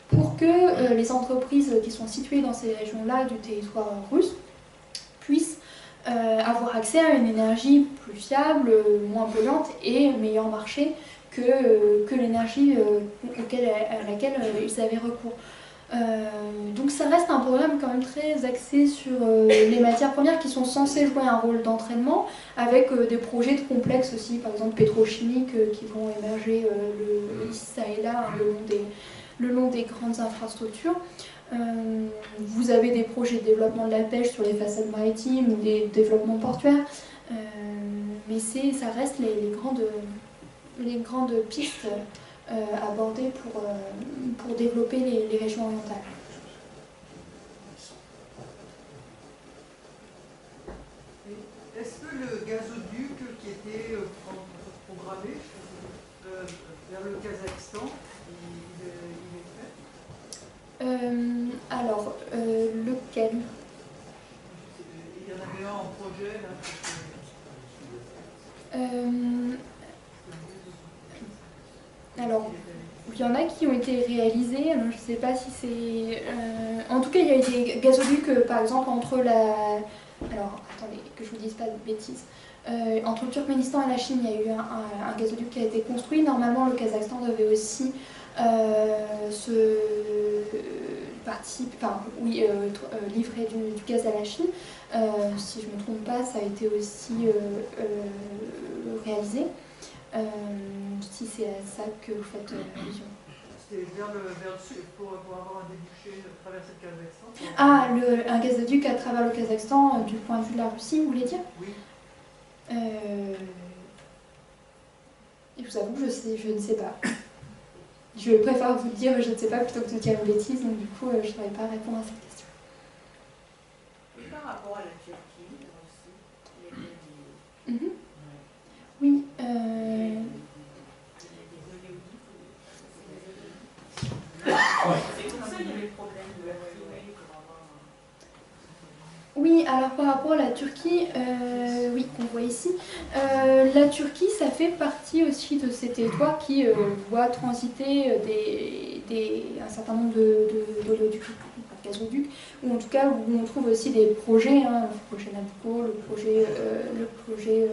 pour que les entreprises qui sont situées dans ces régions-là du territoire russe puissent avoir accès à une énergie plus fiable, moins polluante et meilleur marché que l'énergie à laquelle ils avaient recours. Donc ça reste un programme quand même très axé sur les matières premières qui sont censées jouer un rôle d'entraînement, avec des projets de complexes aussi, par exemple pétrochimiques qui vont émerger ça et là le long des grandes infrastructures. Vous avez des projets de développement de la pêche sur les façades maritimes ou des développements portuaires, mais ça reste les grandes pistes abordées pour développer les régions orientales. Est-ce que le gazoduc qui était programmé vers le Kazakhstan, il est fait? Alors, lequel? Il y en avait un en projet là. Alors, il y en a qui ont été réalisés, alors je ne sais pas si c'est... en tout cas, il y a eu des gazoducs, par exemple, entre la... Alors, attendez, que je ne vous dise pas de bêtises. Entre le Turkménistan et la Chine, il y a eu un gazoduc qui a été construit. Normalement, le Kazakhstan devait aussi livrer du gaz à la Chine. Si je ne me trompe pas, ça a été aussi réalisé. Si c'est à ça que vous faites allusion. C'était vers le sud pour avoir un débouché, traverser le Kazakhstan. Ah, un gazoduc à travers le Kazakhstan du point de vue de la Russie, vous voulez dire? Oui. Je vous avoue, je ne sais pas. Je préfère vous dire je ne sais pas plutôt que de dire une bêtise, donc du coup je ne saurais pas répondre à cette question. Et par rapport à la Turquie, aussi, il y a des... Oui. C'est pour ça qu'il y avait le problème de la Crimée pour avoir... Oui, alors par rapport à la Turquie, oui, qu'on voit ici, la Turquie, ça fait partie aussi de ces territoires qui voient transiter un certain nombre d'oléoducs, gazoducs, ou en tout cas où on trouve aussi des projets, le projet Nabucco, le projet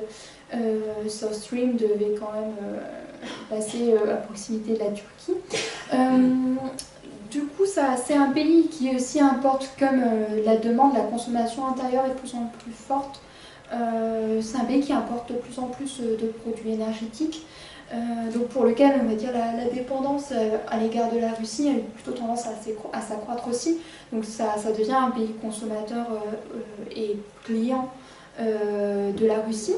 South Stream devait quand même passer à proximité de la Turquie. Du coup, c'est un pays qui aussi importe, comme la demande, la consommation intérieure est de plus en plus forte. C'est un pays qui importe de plus en plus de produits énergétiques, donc pour lequel, on va dire, la dépendance à l'égard de la Russie a eu plutôt tendance à s'accroître aussi. Donc ça devient un pays consommateur et client de la Russie.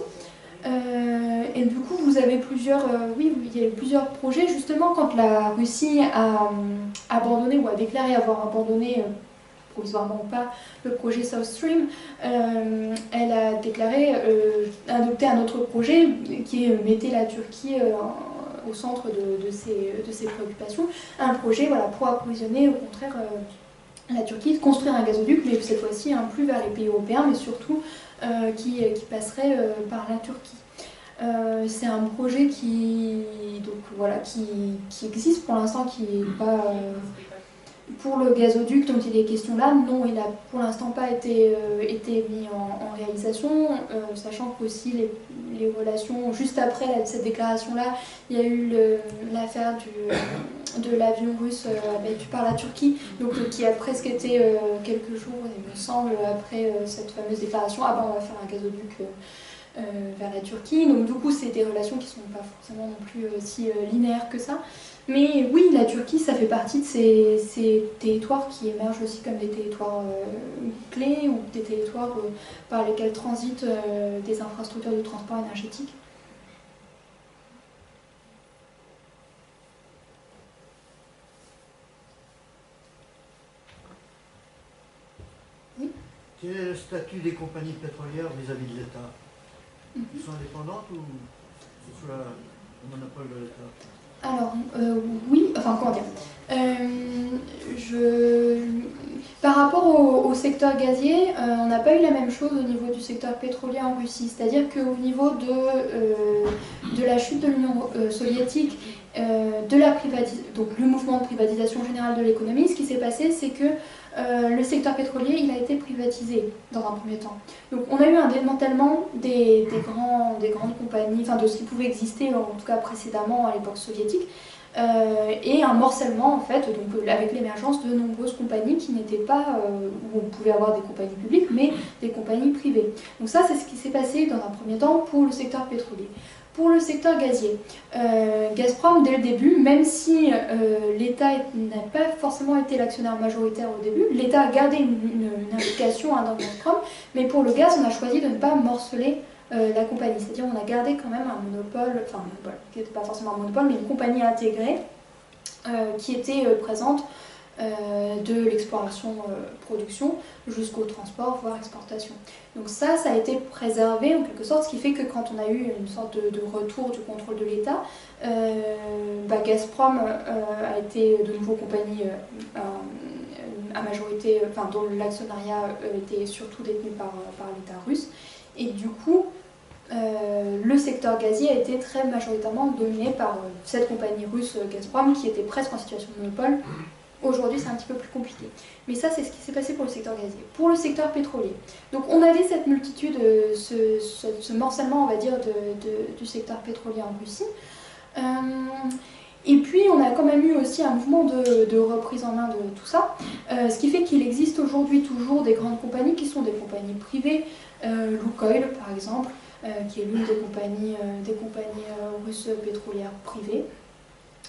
Et du coup, vous avez il y a eu plusieurs projets. Justement, quand la Russie a abandonné ou a déclaré avoir abandonné, provisoirement ou pas, le projet South Stream, elle a déclaré adopter un autre projet qui mettait la Turquie au centre de ses préoccupations. Un projet pour approvisionner, au contraire, la Turquie, de construire un gazoduc, mais cette fois-ci plus vers les pays européens, mais surtout qui passerait par la Turquie. C'est un projet qui existe pour l'instant, qui n'est pas... pour le gazoduc dont il est question là, non, il n'a pour l'instant pas été mis en réalisation, sachant qu'aussi les relations, juste après cette déclaration-là, il y a eu l'affaire de l'avion russe abattu par la Turquie, donc qui a presque été quelques jours, il me semble, après cette fameuse déclaration, ah ben on va faire un gazoduc vers la Turquie, donc du coup c'est des relations qui ne sont pas forcément non plus si linéaires que ça. Mais oui, la Turquie, ça fait partie de ces territoires qui émergent aussi comme des territoires clés ou des territoires par lesquels transitent des infrastructures de transport énergétique. Oui. Quel est le statut des compagnies pétrolières vis-à-vis de l'État? Ils sont indépendantes ou c'est sous le monopole de l'État? Alors, oui, enfin comment dire, par rapport au secteur gazier, on n'a pas eu la même chose au niveau du secteur pétrolier en Russie. C'est-à-dire qu'au niveau de la chute de l'Union soviétique, donc le mouvement de privatisation générale de l'économie, ce qui s'est passé, c'est que le secteur pétrolier il a été privatisé dans un premier temps. Donc on a eu un démantèlement des grandes compagnies, enfin de ce qui pouvait exister en tout cas précédemment à l'époque soviétique, et un morcellement en fait, donc avec l'émergence de nombreuses compagnies qui n'étaient pas, où on pouvait avoir des compagnies publiques, mais des compagnies privées. Donc ça c'est ce qui s'est passé dans un premier temps pour le secteur pétrolier. Pour le secteur gazier, Gazprom, dès le début, même si l'État n'a pas forcément été l'actionnaire majoritaire au début, l'État a gardé une implication dans Gazprom, mais pour le gaz, on a choisi de ne pas morceler la compagnie. C'est-à-dire on a gardé quand même un monopole, enfin un monopole, qui n'était pas forcément un monopole, mais une compagnie intégrée qui était présente de l'exploration-production jusqu'au transport, voire exportation. Donc ça a été préservé en quelque sorte, ce qui fait que quand on a eu une sorte de retour du contrôle de l'État, Gazprom a été de nouveau compagnie à majorité, enfin dont l'actionnariat était surtout détenu par l'État russe, et du coup le secteur gazier a été très majoritairement dominé par cette compagnie russe Gazprom qui était presque en situation de monopole. Aujourd'hui, c'est un petit peu plus compliqué. Mais ça, c'est ce qui s'est passé pour le secteur gazier. Pour le secteur pétrolier, donc on avait cette multitude, ce morcellement, on va dire, du secteur pétrolier en Russie. Et puis, on a quand même eu aussi un mouvement de reprise en main de tout ça, ce qui fait qu'il existe aujourd'hui toujours des grandes compagnies qui sont des compagnies privées, Lukoil par exemple, qui est l'une des compagnies russes pétrolières privées.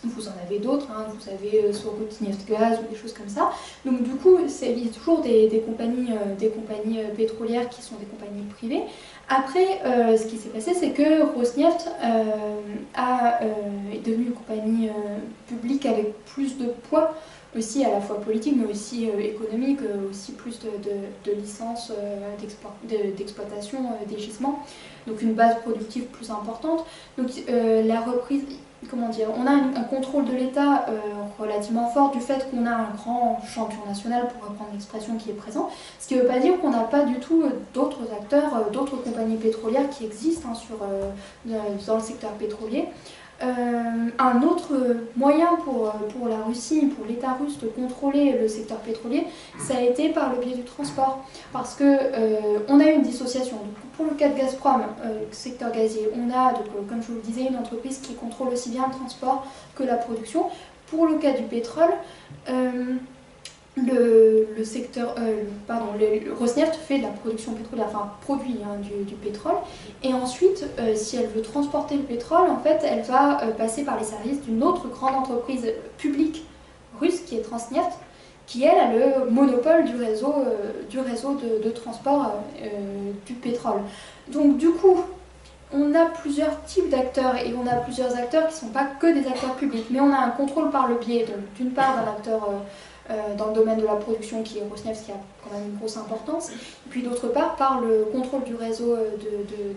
Vous en avez d'autres, hein, vous avez Surgutneftegaz ou des choses comme ça. Donc du coup, il y a toujours des compagnies pétrolières qui sont des compagnies privées. Après, ce qui s'est passé, c'est que Rosneft est devenue une compagnie publique avec plus de poids, aussi à la fois politique, mais aussi économique, aussi plus de licences d'exploitation des gisements, donc une base productive plus importante. Donc la reprise... Comment dire, on a un contrôle de l'État relativement fort du fait qu'on a un grand champion national, pour reprendre l'expression, qui est présent, ce qui ne veut pas dire qu'on n'a pas du tout d'autres acteurs, d'autres compagnies pétrolières qui existent dans le secteur pétrolier. Un autre moyen pour la Russie, pour l'État russe de contrôler le secteur pétrolier, ça a été par le biais du transport, parce qu'on a eu une dissociation. Donc, pour le cas de Gazprom, secteur gazier, on a, comme je vous le disais, une entreprise qui contrôle aussi bien le transport que la production. Pour le cas du pétrole, Rosneft fait de la production pétrolière, enfin produit du pétrole, et ensuite, si elle veut transporter le pétrole, en fait, elle va passer par les services d'une autre grande entreprise publique russe qui est Transneft, qui elle a le monopole du réseau de transport du pétrole. Donc du coup, on a plusieurs types d'acteurs et on a plusieurs acteurs qui ne sont pas que des acteurs publics, mais on a un contrôle par le biais d'une part d'un acteur dans le domaine de la production qui est Rosneft, qui a quand même une grosse importance, et puis d'autre part par le contrôle du réseau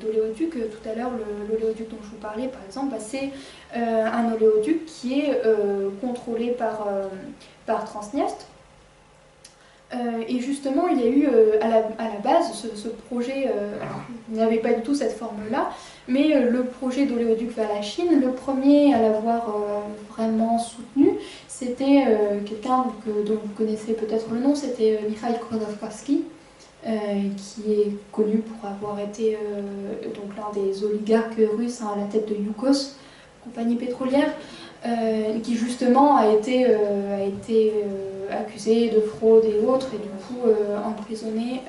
d'oléoducs. Tout à l'heure, l'oléoduc dont je vous parlais, par exemple, c'est un oléoduc qui est contrôlé par Transneft. Et justement, il y a eu à la base ce projet, il n'avait pas du tout cette forme-là, mais le projet d'oléoduc vers la Chine, le premier à l'avoir vraiment soutenu, c'était quelqu'un dont vous connaissez peut-être le nom, c'était Mikhail Khodorkovsky, qui est connu pour avoir été donc l'un des oligarques russes à la tête de Yukos, compagnie pétrolière, qui justement a été accusé de fraude et autres, et du coup emprisonné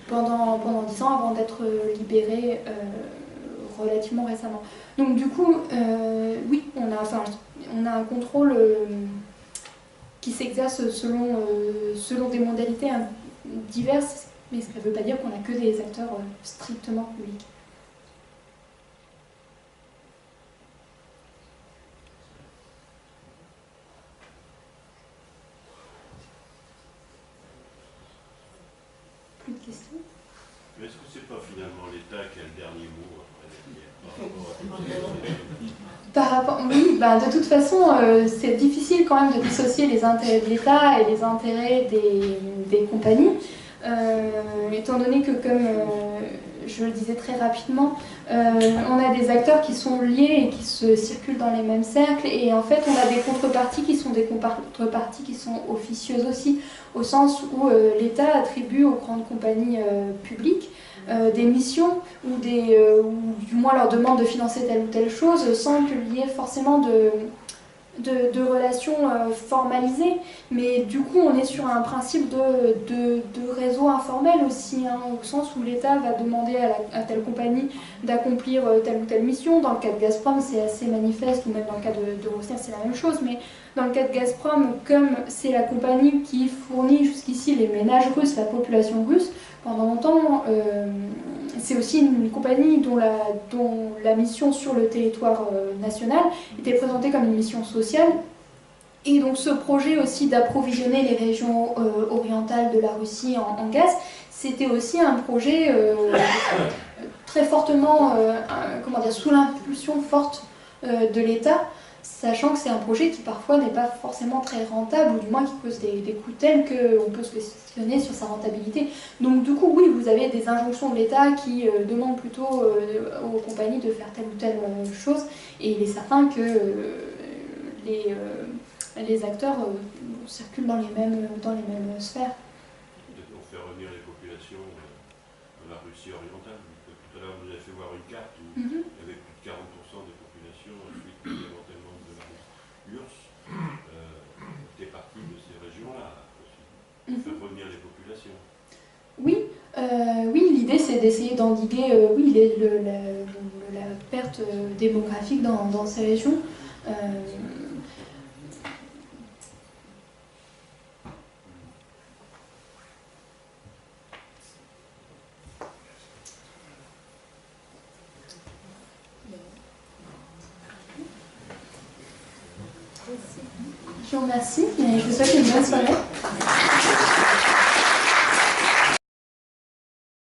pendant 10 ans avant d'être libéré relativement récemment. Donc du coup, oui, on a un contrôle qui s'exerce selon des modalités diverses, mais ça ne veut pas dire qu'on n'a que des acteurs strictement publics. Plus de questions? Mais est-ce que c'est pas finalement l'État qui a le dernier mot après par rapport, oui, bah, de toute façon, c'est difficile quand même de dissocier les intérêts de l'État et les intérêts des compagnies, étant donné que, comme je le disais très rapidement, on a des acteurs qui sont liés et qui se circulent dans les mêmes cercles, et en fait on a des contreparties qui sont des contreparties qui sont officieuses aussi, au sens où l'État attribue aux grandes compagnies publiques des missions ou du moins leur demande de financer telle ou telle chose sans qu'il y ait forcément de relations formalisées, mais du coup on est sur un principe de réseau informel aussi, hein, au sens où l'État va demander à telle compagnie d'accomplir telle ou telle mission. Dans le cas de Gazprom c'est assez manifeste, ou même dans le cas de Rosneft c'est la même chose, mais dans le cas de Gazprom, comme c'est la compagnie qui fournit jusqu'ici les ménages russes, la population russe, pendant longtemps, c'est aussi une compagnie dont la mission sur le territoire national était présentée comme une mission sociale. Et donc ce projet aussi d'approvisionner les régions orientales de la Russie en gaz, c'était aussi un projet très fortement, sous l'impulsion forte de l'État, sachant que c'est un projet qui parfois n'est pas forcément très rentable, ou du moins qui cause des coûts tels qu'on peut se questionner sur sa rentabilité. Donc du coup, oui, vous avez des injonctions de l'État qui demandent plutôt aux compagnies de faire telle ou telle chose, et il est certain que les acteurs circulent dans les mêmes sphères. On fait revenir les populations de la Russie orientale. Tout à l'heure, vous avez fait voir une carte où il y avait plus de 40% des populations suite au démantèlement de la URSS étaient parties de ces régions-là aussi. Faire revenir les populations. Oui, l'idée c'est d'essayer d'endiguer la perte démographique dans ces régions. Je vous remercie et je vous souhaite une bonne soirée.